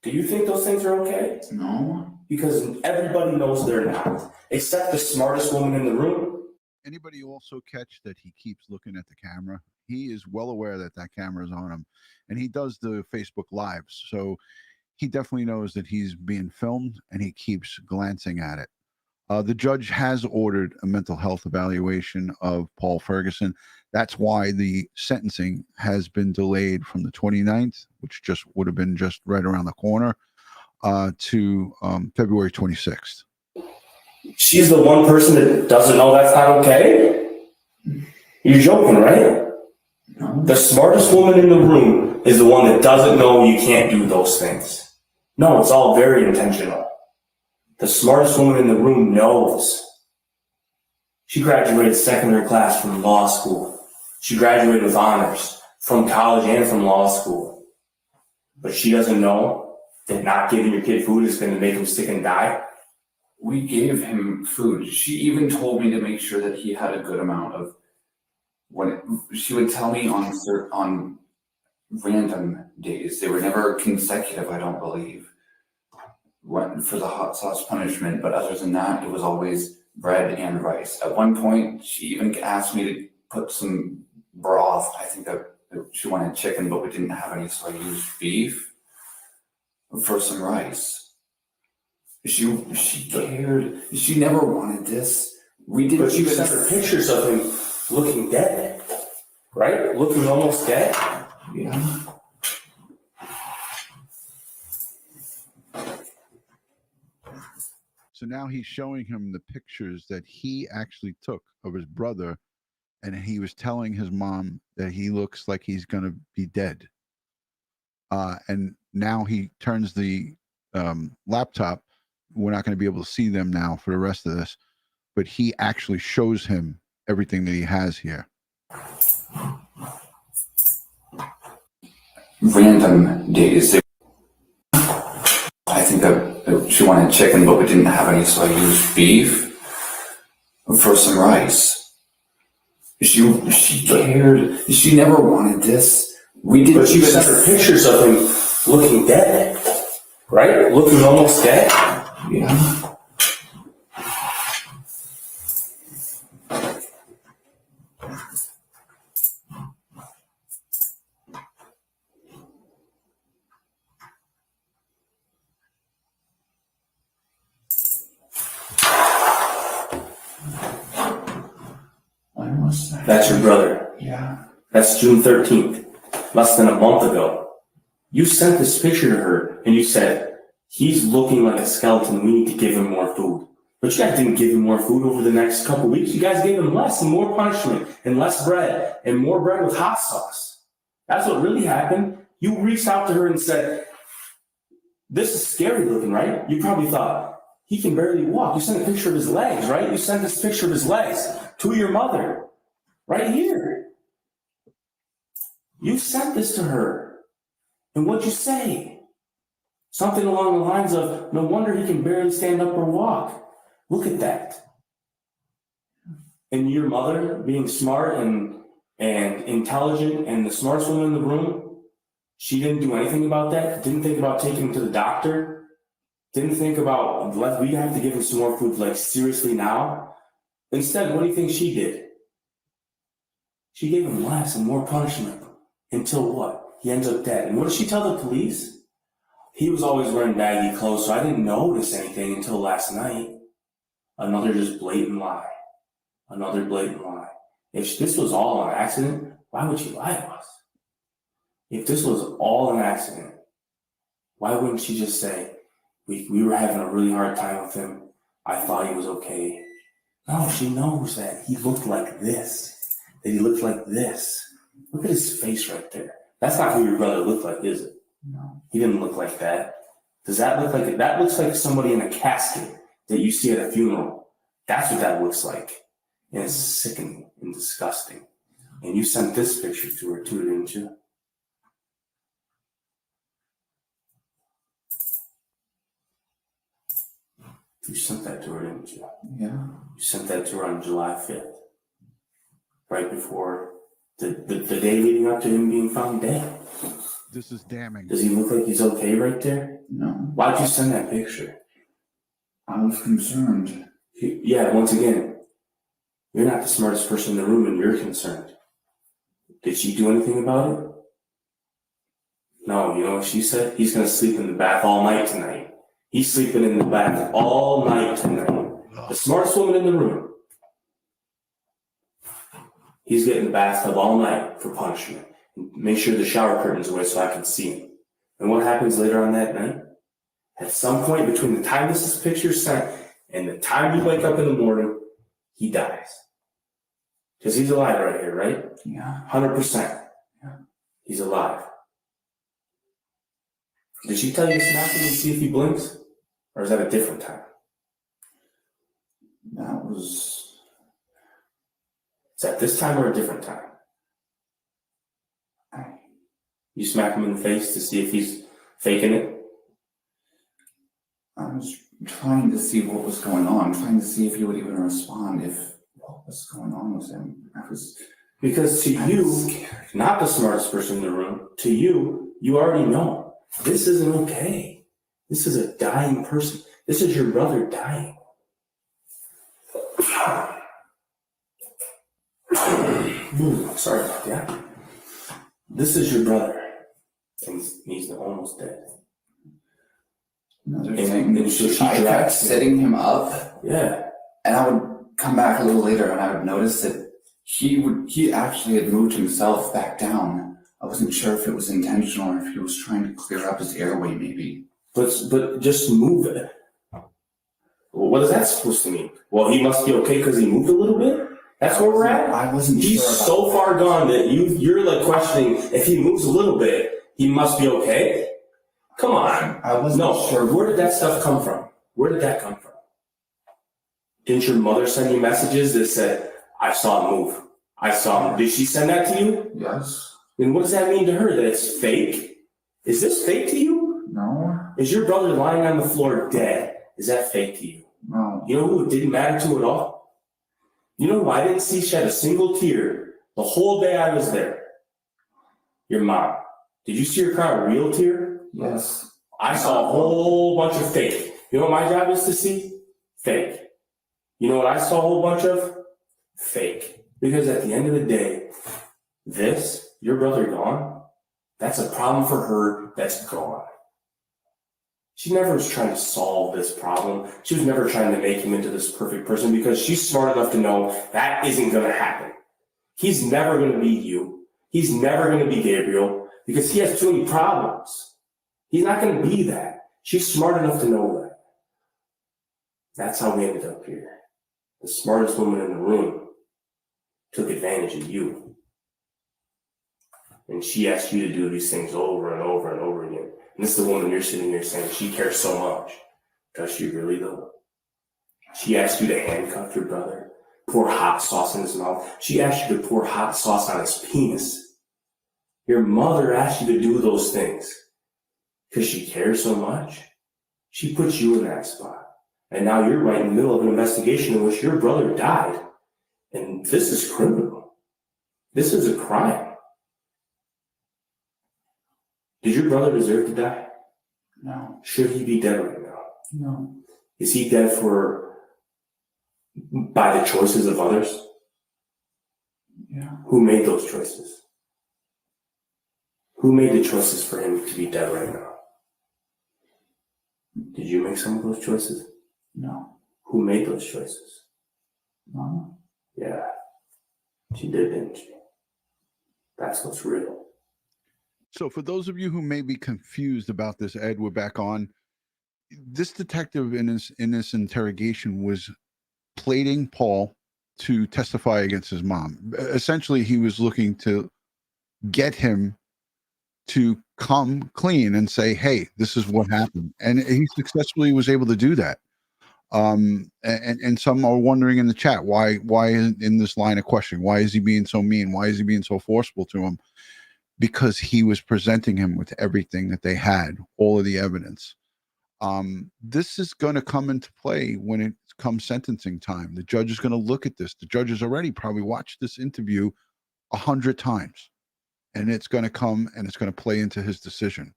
Do you think those things are okay? No. Because everybody knows they're not, except the smartest woman in the room. anybody also catch that he keeps looking at the camera? He is well aware that that camera is on him, and he does the Facebook Lives. So he definitely knows that he's being filmed, and he keeps glancing at it. The judge has ordered a mental health evaluation of Paul Ferguson. That's why the sentencing has been delayed from the 29th, which just would have been just right around the corner, to February 26th. She's the one person that doesn't know that's not okay? You're joking, right? No. The smartest woman in the room is the one that doesn't know you can't do those things. No, it's all very intentional. The smartest woman in the room knows. She graduated secondary class from law school. She graduated with honors from college and from law school. But she doesn't know that not giving your kid food is going to make him sick and die. We gave him food. She even told me to make sure that he had a good amount of she would tell me on random days. They were never consecutive, I don't believe, for the hot sauce punishment. But other than that, it was always bread and rice. At one point, she even asked me to put some broth. I think that she wanted chicken, but we didn't have any, so I used beef for some rice. She cared. She never wanted this. We didn't. But you sent her pictures of him looking dead, right? Looking almost dead. Yeah. So now he's showing him the pictures that he actually took of his brother, and he was telling his mom that he looks like he's going to be dead. And now he turns the laptop. We're not going to be able to see them now for the rest of this. but he actually shows him everything that he has here. Random days. I think that she wanted chicken, but we didn't have any, so I used beef for some rice. She cared. She never wanted this. We didn't. But you sent her pictures of him looking dead, right? Looking almost dead. Yeah. When was that? That's your brother. Yeah. That's June 13th, less than a month ago. You sent this picture to her and you said, he's looking like a skeleton. We need to give him more food. But you guys didn't give him more food over the next couple of weeks. You guys gave him less and more punishment and less bread and more bread with hot sauce. That's what really happened. You reached out to her and said, this is scary looking, right? You probably thought, he can barely walk. You sent a picture of his legs, right? You sent this picture of his legs to your mother, right here. You sent this to her. And what'd you say? Something along the lines of, no wonder he can barely stand up or walk. Look at that. And your mother, being smart and intelligent and the smartest woman in the room, she didn't do anything about that, didn't think about taking him to the doctor, didn't think about, we have to give him some more food, like seriously now. Instead, what do you think she did? She gave him less and more punishment until what? He ends up dead. And what did she tell the police? He was always wearing baggy clothes, so I didn't notice anything until last night. Another just blatant lie. Another blatant lie. If this was all an accident, why would she lie to us? If this was all an accident, why wouldn't she just say, we were having a really hard time with him. I thought he was okay. No, she knows that he looked like this, that he looked like this. Look at his face right there. That's not who your brother looked like, is it? No. He didn't look like that. Does that look like it? That looks like somebody in a casket that you see at a funeral. That's what that looks like. And it's sickening and disgusting. And you sent this picture to her too, didn't you? You sent that to her, didn't you? Yeah. You sent that to her on July 5th. Right before the day leading up to him being found dead. This is damning. Does he look like he's okay right there? No. Why'd you send that picture? I was concerned. Yeah, once again, you're not the smartest person in the room and you're concerned. Did she do anything about it? No, you know what she said? He's going to sleep in the bath all night tonight. He's sleeping in the bath all night tonight. The smartest woman in the room. He's getting the bathtub all night for punishment. Make sure the shower curtain's away so I can see him. And what happens later on that night? At some point between the time this picture is sent and the time you wake up in the morning, he dies. Because he's alive right here, right? Yeah. 100%. Yeah. He's alive. Did she tell you to snap him and see if he blinks? Or is that a different time? That was... Is that this time or a different time? You smack him in the face to see if he's faking it? I was trying to see what was going on, trying to see if he would even respond if what was going on with him. Because to you, scared. not the smartest person in the room, to you, you already know this isn't okay. This is a dying person. This is your brother dying. Sorry about that. This is your brother. And he's almost dead. Another And thing, so she I kept drags setting him up, Yeah. and I would come back a little later and I would notice that he actually had moved himself back down. I wasn't sure if it was intentional or if he was trying to clear up his airway maybe. But just move it. What is that supposed to mean? Well, he must be okay because he moved a little bit? That's where we're at? I wasn't He's sure about so far gone that you're like questioning if he moves a little bit, he must be okay? Come on. I wasn't No, sure. where did that stuff come from? Where did that come from? Didn't your mother send you messages that said, I saw him move? I saw him. Did she send that to you? Yes. And what does that mean to her? That it's fake? Is this fake to you? No. Is your brother lying on the floor dead? Is that fake to you? No. You know who it didn't matter to at all? You know who I didn't see shed a single tear the whole day I was there? Your mom. Did you see her cry a real tear? Yes. I saw a whole bunch of fake. You know what my job is to see? Fake. You know what I saw a whole bunch of? Fake. Because at the end of the day, your brother gone, that's a problem for her that's gone. She never was trying to solve this problem. She was never trying to make him into this perfect person because she's smart enough to know that isn't going to happen. He's never going to be you. He's never going to be Gabriel because he has too many problems. He's not going to be that. She's smart enough to know that. That's how we ended up here. The smartest woman in the room took advantage of you. And she asked you to do these things over and over and over again. And this is the woman you're sitting here saying she cares so much. Does she really though? She asked you to handcuff your brother, pour hot sauce in his mouth. She asked you to pour hot sauce on his penis. Your mother asked you to do those things because she cares so much. She puts you in that spot. And now you're right in the middle of an investigation in which your brother died. And this is criminal. This is a crime. Did your brother deserve to die? No. Should he be dead right now? No. Is he dead by the choices of others? Yeah. Who made those choices? Who made the choices for him to be dead right now? Did you make some of those choices? No. Who made those choices? Mama. Yeah. She did, didn't she? That's what's real. So for those of you who may be confused about this, Ed, we're back on. This detective in this interrogation was plating Paul to testify against his mom. Essentially, he was looking to get him to come clean and say, hey, this is what happened. And he successfully was able to do that. And some are wondering in the chat, why in this line of questioning, why is he being so mean? Why is he being so forceful to him? Because he was presenting him with everything that they had, all of the evidence. This is going to come into play when it comes sentencing time. The judge is going to look at this. The judge has already probably watched this interview 100 times, and it's going to come and it's going to play into his decision.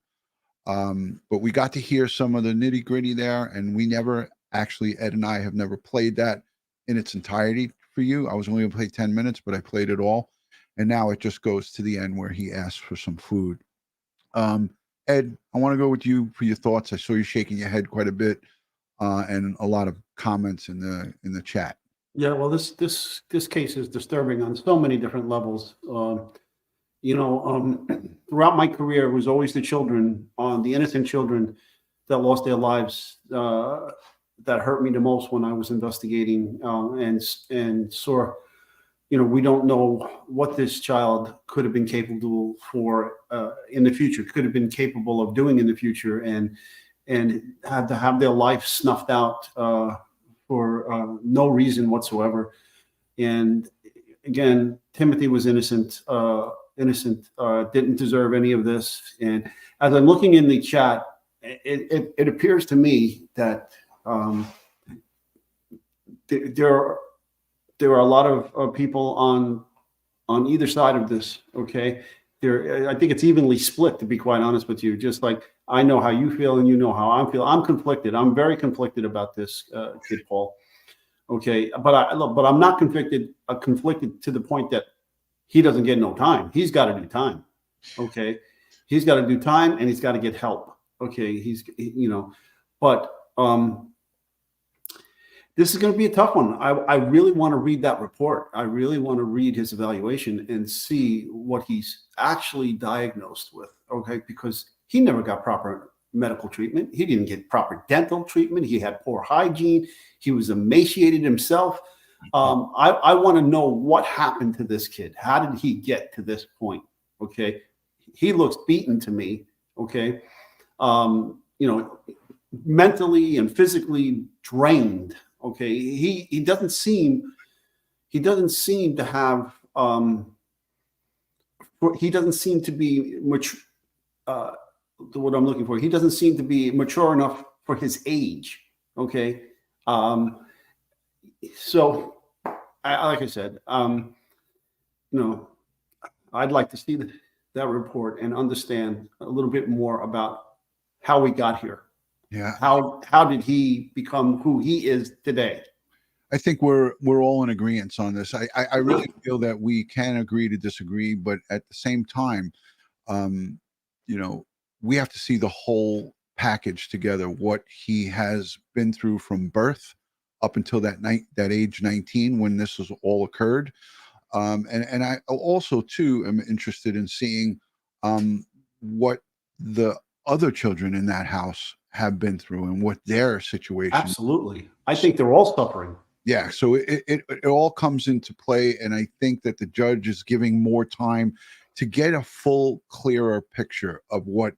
But we got to hear some of the nitty gritty there, and we never actually, Ed and I have never played that in its entirety for you. I was only going to play 10 minutes, but I played it all. And now it just goes to the end where he asks for some food. Ed, I want to go with you for your thoughts. I saw you shaking your head quite a bit, and a lot of comments in the chat. Yeah, well, this case is disturbing on so many different levels. Throughout my career, it was always the children, the innocent children that lost their lives, that hurt me the most when I was investigating, and saw. We don't know what this child could have been capable for in the future, could have been capable of doing in the future, and had to have their life snuffed out for no reason whatsoever. And again, Timothy was innocent, didn't deserve any of this. And as I'm looking in the chat, it appears to me that there are a lot of people on either side of this. Okay, I think it's evenly split, to be quite honest with you. Just like I know how you feel and you know how I feel. I'm conflicted. I'm very conflicted about this kid, Paul. Okay, but I'm not conflicted to the point that he doesn't get no time. He's got to do time. Okay, he's got to do time and he's got to get help. Okay, but this is going to be a tough one. I really want to read that report. I really want to read his evaluation and see what he's actually diagnosed with. Okay, because he never got proper medical treatment. He didn't get proper dental treatment. He had poor hygiene. He was emaciated himself. I want to know what happened to this kid. How did he get to this point? Okay, he looks beaten to me. Okay, mentally and physically drained. Okay, he doesn't seem to have he doesn't seem to be much what I'm looking for. He doesn't seem to be mature enough for his age. Okay, so like I said, I'd like to see that report and understand a little bit more about how we got here. Yeah. How did he become who he is today? I think we're all in agreement on this. I really feel that we can agree to disagree, but at the same time, we have to see the whole package together. What he has been through from birth up until that age 19, when this was all occurred, and I also too am interested in seeing what the other children in that house have been through and what their situation. Absolutely, I think they're all suffering. Yeah, so it all comes into play, and I think that the judge is giving more time to get a full, clearer picture of what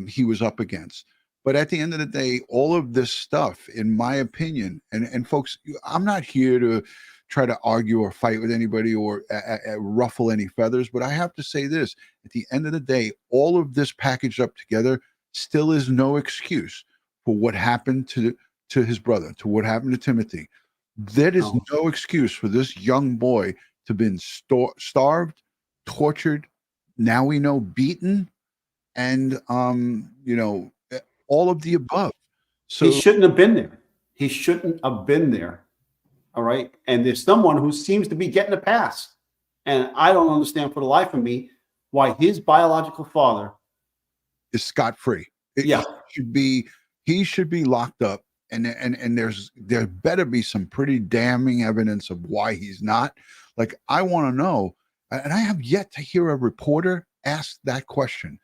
he was up against. But at the end of the day, all of this stuff, in my opinion, and folks, I'm not here to try to argue or fight with anybody or ruffle any feathers, but I have to say this: at the end of the day, all of this packaged up together still is no excuse for what happened to his brother, to what happened to Timothy. That is no excuse for this young boy to have been starved, tortured, now we know beaten, and all of the above. So he shouldn't have been there. He shouldn't have been there. All right. And there's someone who seems to be getting a pass. And I don't understand for the life of me why his biological father is scot-free. Yeah. He should be locked up. And there better be some pretty damning evidence of why he's not. Like, I want to know, and I have yet to hear a reporter ask that question.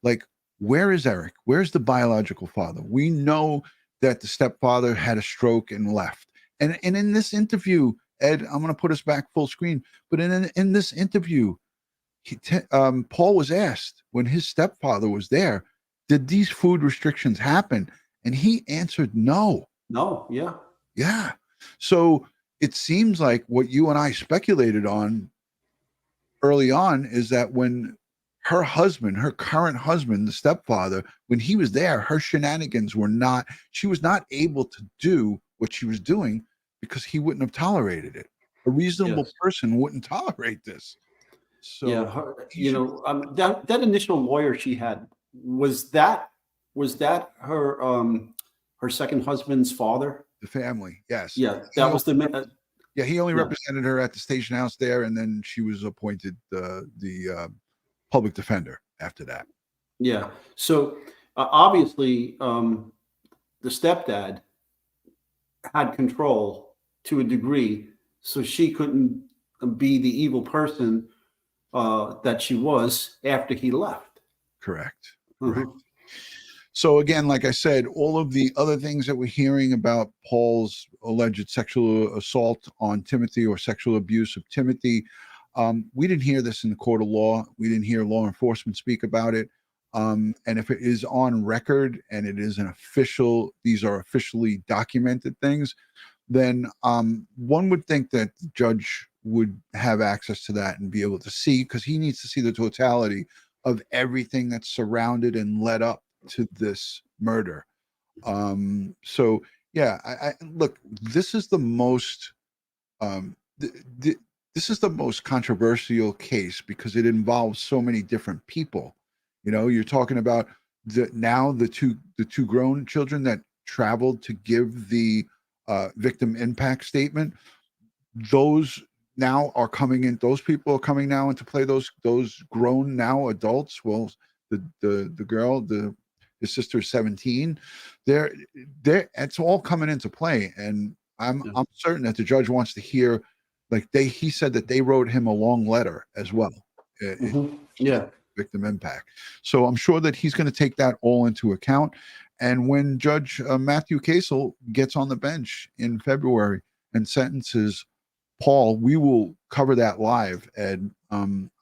Like, where is Eric? Where's the biological father? We know that the stepfather had a stroke and left. And in this interview, Ed, I'm going to put us back full screen. But in this interview, Paul was asked when his stepfather was there, did these food restrictions happen? And he answered no. No, yeah. Yeah. So it seems like what you and I speculated on early on is that when her husband, her current husband, the stepfather, when he was there, her shenanigans she was not able to do what she was doing because he wouldn't have tolerated it. A reasonable person wouldn't tolerate this. So yeah, that initial lawyer she had, was that her second husband's father? The family, yes. Yeah, that was the. He only represented her at the station house there, and then she was appointed the public defender after that. Yeah. So obviously, the stepdad had control to a degree, so she couldn't be the evil person that she was after he left. Correct. Mm-hmm. Correct. So again, like I said, all of the other things that we're hearing about Paul's alleged sexual assault on Timothy or sexual abuse of Timothy, we didn't hear this in the court of law. We didn't hear law enforcement speak about it. And if it is on record and it is these are officially documented things, then one would think that the judge would have access to that and be able to see, because he needs to see the totality of everything that's surrounded and led up to this murder. So yeah, I look, this is the most this is the most controversial case because it involves so many different people. You're talking about the two grown children that traveled to give the victim impact statement. Those now are coming in. Those people are coming now into play. Those grown now adults. Well, the girl, his sister is 17. It's all coming into play, and I'm certain that the judge wants to hear. Like he said that they wrote him a long letter as well. Yeah. Victim impact. So I'm sure that he's going to take that all into account. And when Judge Matthew Casel gets on the bench in February and sentences Paul, we will cover that live, and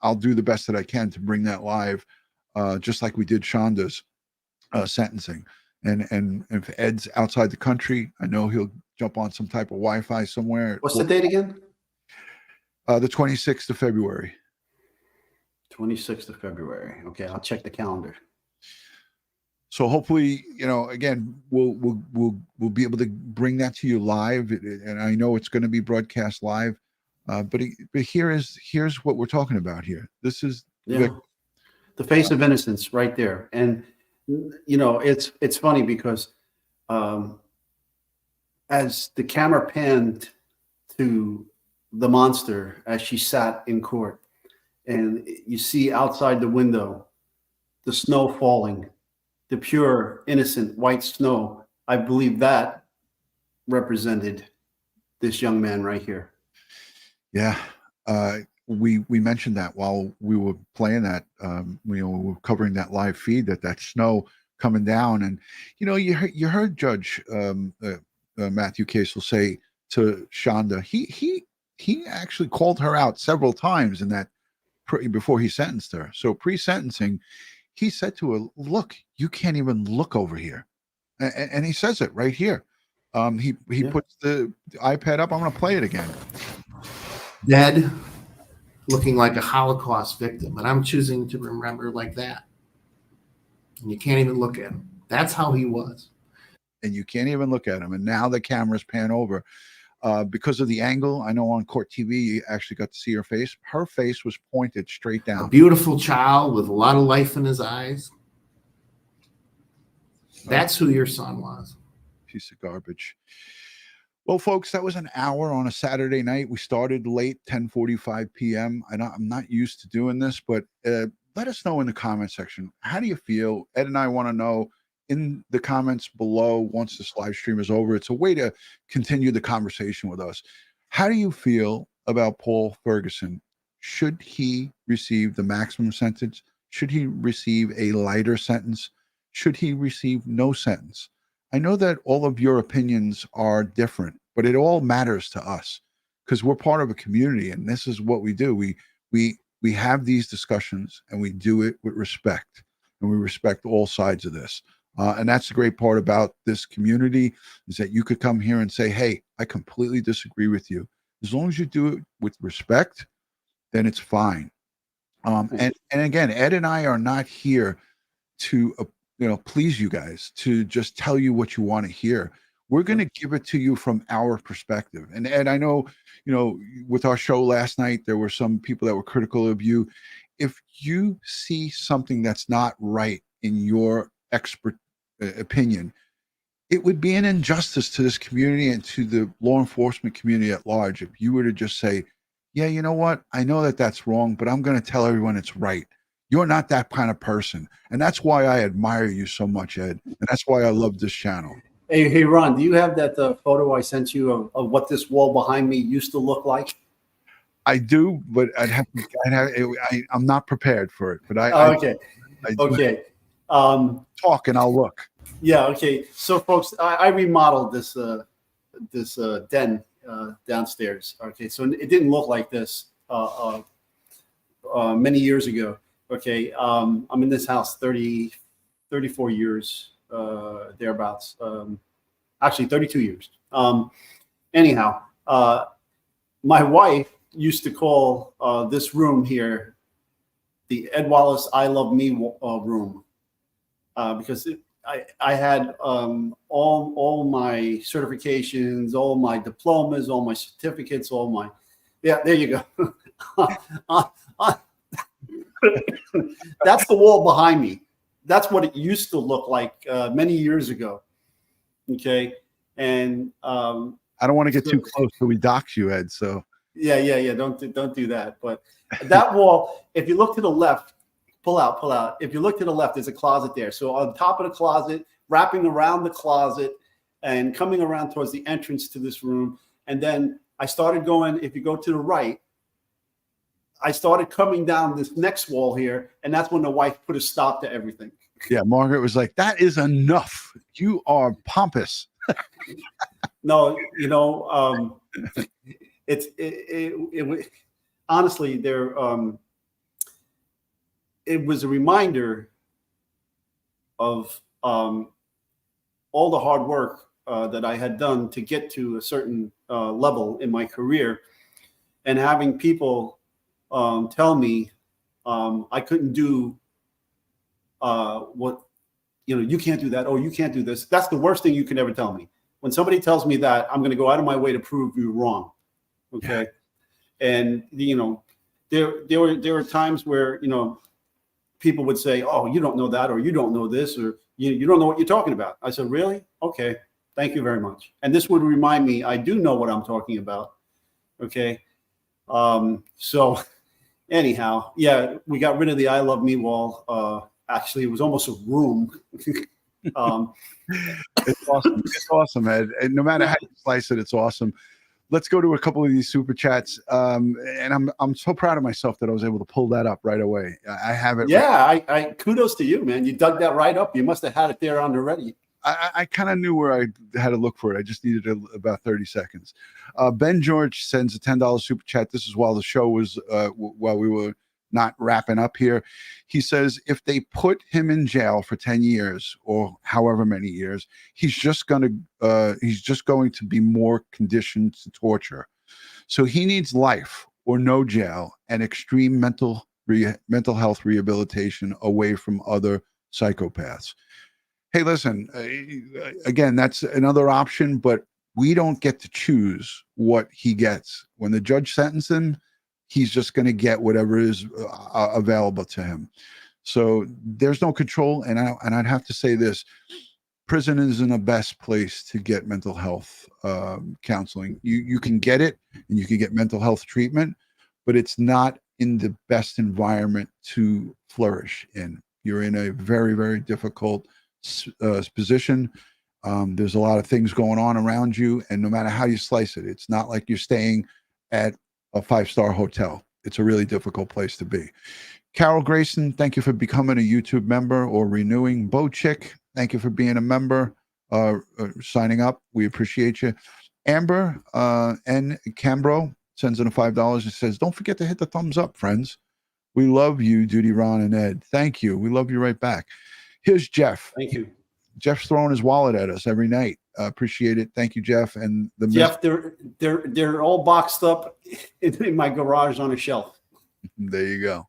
I'll do the best that I can to bring that live, just like we did Shanda's sentencing. And if Ed's outside the country, I know he'll jump on some type of Wi-Fi somewhere. What's the date again? The 26th of February. 26th of February. Okay, I'll check the calendar. So hopefully, again, we'll be able to bring that to you live, and I know it's going to be broadcast live. But here's what we're talking about here. This is the face of innocence right there. And it's funny because as the camera panned to the monster as she sat in court, and you see outside the window the snow falling, the pure, innocent white snow, I believe that represented this young man right here. Yeah. We mentioned that while we were playing that, we were covering that live feed, that snow coming down. And, you heard Judge Matthew Case will say to Shanda, he actually called her out several times in that before he sentenced her. So pre-sentencing, he said to her, look, you can't even look over here. And he says it right here. He puts the iPad up. I'm going to play it again. Dead, looking like a Holocaust victim, and I'm choosing to remember like that. And you can't even look at him. That's how he was. And you can't even look at him. And now the cameras pan over. Because of the angle, I know on court TV, you actually got to see her face. Her face was pointed straight down. A beautiful child with a lot of life in his eyes. That's who your son was. Piece of garbage. Well, folks, that was an hour on a Saturday night. We started late, 10:45 p.m. I'm not used to doing this, but let us know in the comment section. How do you feel? Ed and I want to know in the comments below once this live stream is over. It's a way to continue the conversation with us. How do you feel about Paul Ferguson? Should he receive the maximum sentence? Should he receive a lighter sentence? Should he receive no sentence? I know that all of your opinions are different, but it all matters to us because we're part of a community, and this is what we do. We have these discussions, and we do it with respect, and we respect all sides of this. And that's the great part about this community is that you could come here and say, hey, I completely disagree with you. As long as you do it with respect, then it's fine. And again, Ed and I are not here to please you guys, to just tell you what you want to hear. We're going to give it to you from our perspective. And Ed, I know, with our show last night, there were some people that were critical of you. If you see something that's not right in your expert opinion, it would be an injustice to this community and to the law enforcement community at large if you were to just say, yeah, you know what? I know that that's wrong, but I'm going to tell everyone it's right. You're not that kind of person. And that's why I admire you so much, Ed. And that's why I love this channel. Hey, Ron, do you have that photo I sent you of what this wall behind me used to look like? I do, but I'm not prepared for it. But okay. Talk and I'll look. Yeah. Okay. So, folks, I remodeled this den downstairs. Okay. So it didn't look like this many years ago. Okay. I'm in this house 34 years, thereabouts. Actually, 32 years. Anyhow, my wife used to call this room here the Ed Wallace I Love Me room because I had all my certifications, all my diplomas, all my certificates, there you go. That's the wall behind me. That's what it used to look like many years ago. Okay. And I don't want to get too close so we dox you, Ed. So yeah. Don't do that. But that wall, if you look to the left, pull out. If you look to the left, there's a closet there. So on top of the closet, wrapping around the closet and coming around towards the entrance to this room. And then I started going, if you go to the right, I started coming down this next wall here. And that's when the wife put a stop to everything. Yeah. Margaret was like, that is enough. You are pompous. No, honestly, it was a reminder of all the hard work that I had done to get to a certain level in my career, and having people tell me I couldn't do what, you can't do that, or you can't do this. That's the worst thing you can ever tell me. When somebody tells me that, I'm going to go out of my way to prove you wrong. Okay. Yeah. And, there were times where, people would say, oh, you don't know that, or you don't know this, or you don't know what you're talking about. I said, really? Okay. Thank you very much. And this would remind me, I do know what I'm talking about. Okay. So anyhow, yeah, we got rid of the I love me wall. Actually, it was almost a room. It's awesome. It's awesome, Ed. And no matter how you slice it, it's awesome. Let's go to a couple of these super chats. And I'm so proud of myself that I was able to pull that up right away. I have it. Yeah, I kudos to you, man. You dug that right up. You must have had it there on the ready. I kind of knew where I had to look for it. I just needed about 30 seconds. Ben George sends a $10 super chat. This is while the show was, while we were not wrapping up here. He says, if they put him in jail for 10 years or however many years, he's just going to be more conditioned to torture. So he needs life or no jail and extreme mental health rehabilitation away from other psychopaths. Hey, listen, again, that's another option, but we don't get to choose what he gets. When the judge sentences him, he's just going to get whatever is available to him. So there's no control. And I'd have to say this, prison isn't the best place to get mental health counseling. You can get it and you can get mental health treatment, but it's not in the best environment to flourish in. You're in a very, very difficult position. There's a lot of things going on around you, and no matter how you slice it, it's not like you're staying at a 5-star hotel. It's a really difficult place to be. Carol Grayson, thank you for becoming a YouTube member or renewing. Bo Chick, thank you for being a member, signing up. We appreciate you. Amber and Cambro sends in a $5 and says, don't forget to hit the thumbs up, friends. We love you, DutyRon and Ed. Thank you. We love you right back. Here's Jeff. Thank you. Jeff's throwing his wallet at us every night. Appreciate it. Thank you, Jeff. And Jeff, they're all boxed up in my garage on a shelf. There you go.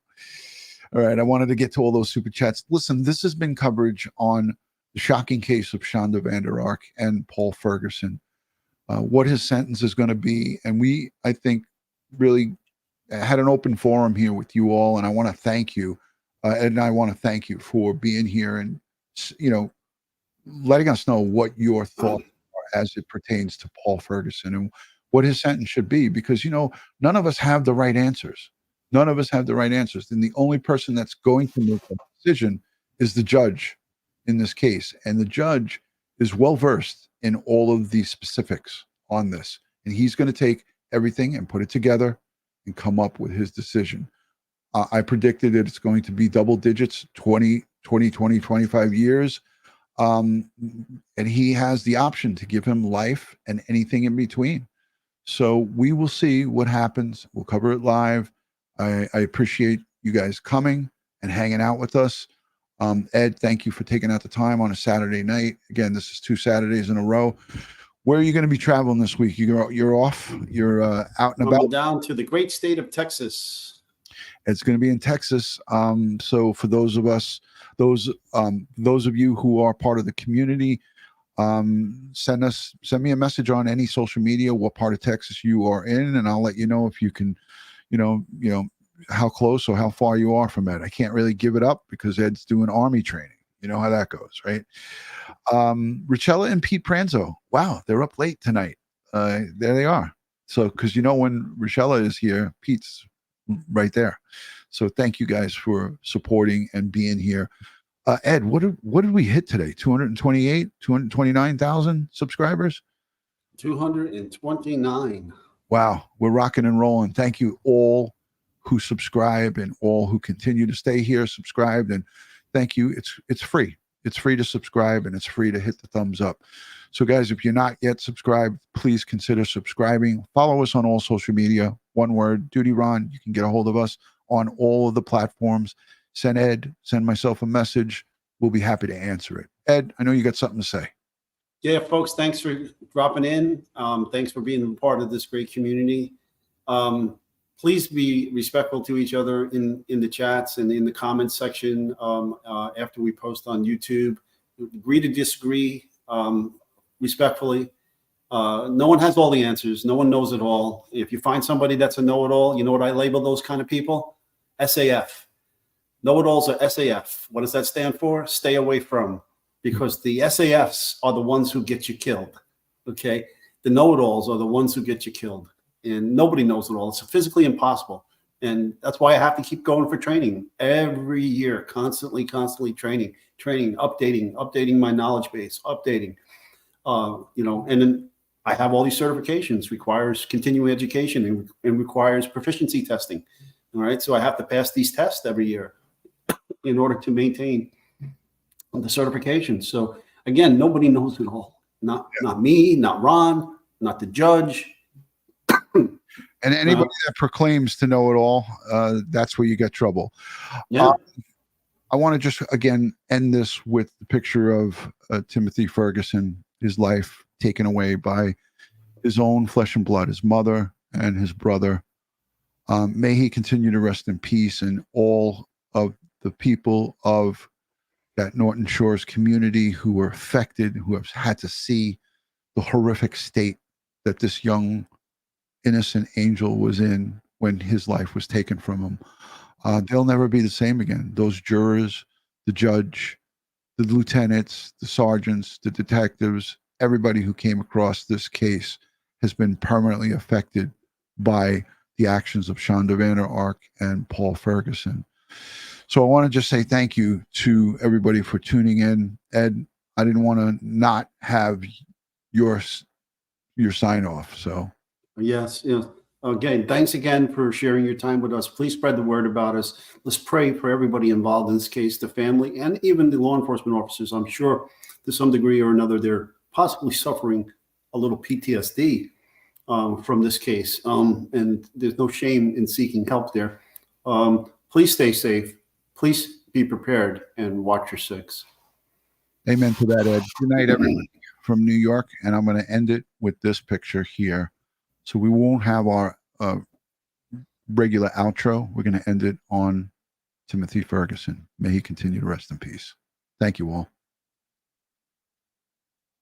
All right. I wanted to get to all those super chats. Listen, this has been coverage on the shocking case of Shanda Vander and Paul Ferguson, what his sentence is going to be. And we, I think, really had an open forum here with you all. And I want to thank you. And I want to thank you for being here and, letting us know what your thoughts are as it pertains to Paul Ferguson and what his sentence should be, because, none of us have the right answers. None of us have the right answers. And the only person that's going to make a decision is the judge in this case. And the judge is well-versed in all of the specifics on this. And he's going to take everything and put it together and come up with his decision. I predicted that it's going to be double digits, 20, 25 years. And he has the option to give him life and anything in between. So we will see what happens. We'll cover it live. I appreciate you guys coming and hanging out with us. Ed, thank you for taking out the time on a Saturday night. Again, this is 2 Saturdays in a row. Where are you going to be traveling this week? You're off. You're out and about. I'm down to the great state of Texas. It's going to be in Texas. So for those of us, those of you who are part of the community, send me a message on any social media, what part of Texas you are in, and I'll let you know if you can, how close or how far you are from Ed. I can't really give it up because Ed's doing Army training. You know how that goes, right? Richella and Pete Pranzo. Wow, they're up late tonight. There they are. So, because when Richella is here, Pete's right there. So thank you guys for supporting and being here. Ed, what did we hit today? 229,000 subscribers? 229. Wow, we're rocking and rolling. Thank you all who subscribe and all who continue to stay here subscribed. And thank you. It's free. It's free to subscribe and it's free to hit the thumbs up. So guys, if you're not yet subscribed, please consider subscribing. Follow us on all social media. One word, DutyRon. You can get a hold of us on all of the platforms. Send myself a message. We'll be happy to answer it. Ed, I know you got something to say. Yeah, folks, thanks for dropping in. Thanks for being a part of this great community. Please be respectful to each other in the chats and in the comments section after we post on YouTube. Agree to disagree respectfully. No one has all the answers. No one knows it all. If you find somebody that's a know-it-all, you know what I label those kind of people? SAF. Know-it-alls are SAF. What does that stand for? Stay away from. Because the SAFs are the ones who get you killed, okay? The know-it-alls are the ones who get you killed. And nobody knows it all. It's physically impossible. And that's why I have to keep going for training every year, constantly training, updating my knowledge base, updating, and then I have all these certifications, requires continuing education and requires proficiency testing, all right? So I have to pass these tests every year in order to maintain the certification. So again, nobody knows it all. Not me, not Ron, not the judge. And anybody that proclaims to know it all, that's where you get trouble. Yeah. I want to just again end this with the picture of Timothy Ferguson, his life taken away by his own flesh and blood, his mother and his brother. May he continue to rest in peace, and all of the people of that Norton Shores community who were affected, who have had to see the horrific state that this young innocent angel was in when his life was taken from him. They'll never be the same again. Those jurors, the judge, the lieutenants, the sergeants, the detectives, everybody who came across this case has been permanently affected by the actions of Shanda Vander and Paul Ferguson. So I want to just say thank you to everybody for tuning in. Ed, I didn't want to not have your sign off. So Yes. Again, thanks again for sharing your time with us. Please spread the word about us. Let's pray for everybody involved in this case, the family, and even the law enforcement officers. I'm sure to some degree or another, they're possibly suffering a little PTSD from this case. And there's no shame in seeking help there. Please stay safe. Please be prepared and watch your six. Amen to that, Ed. Good night, everybody from New York. And I'm going to end it with this picture here. So we won't have our regular outro. We're going to end it on Timothy Ferguson. May he continue to rest in peace. Thank you all.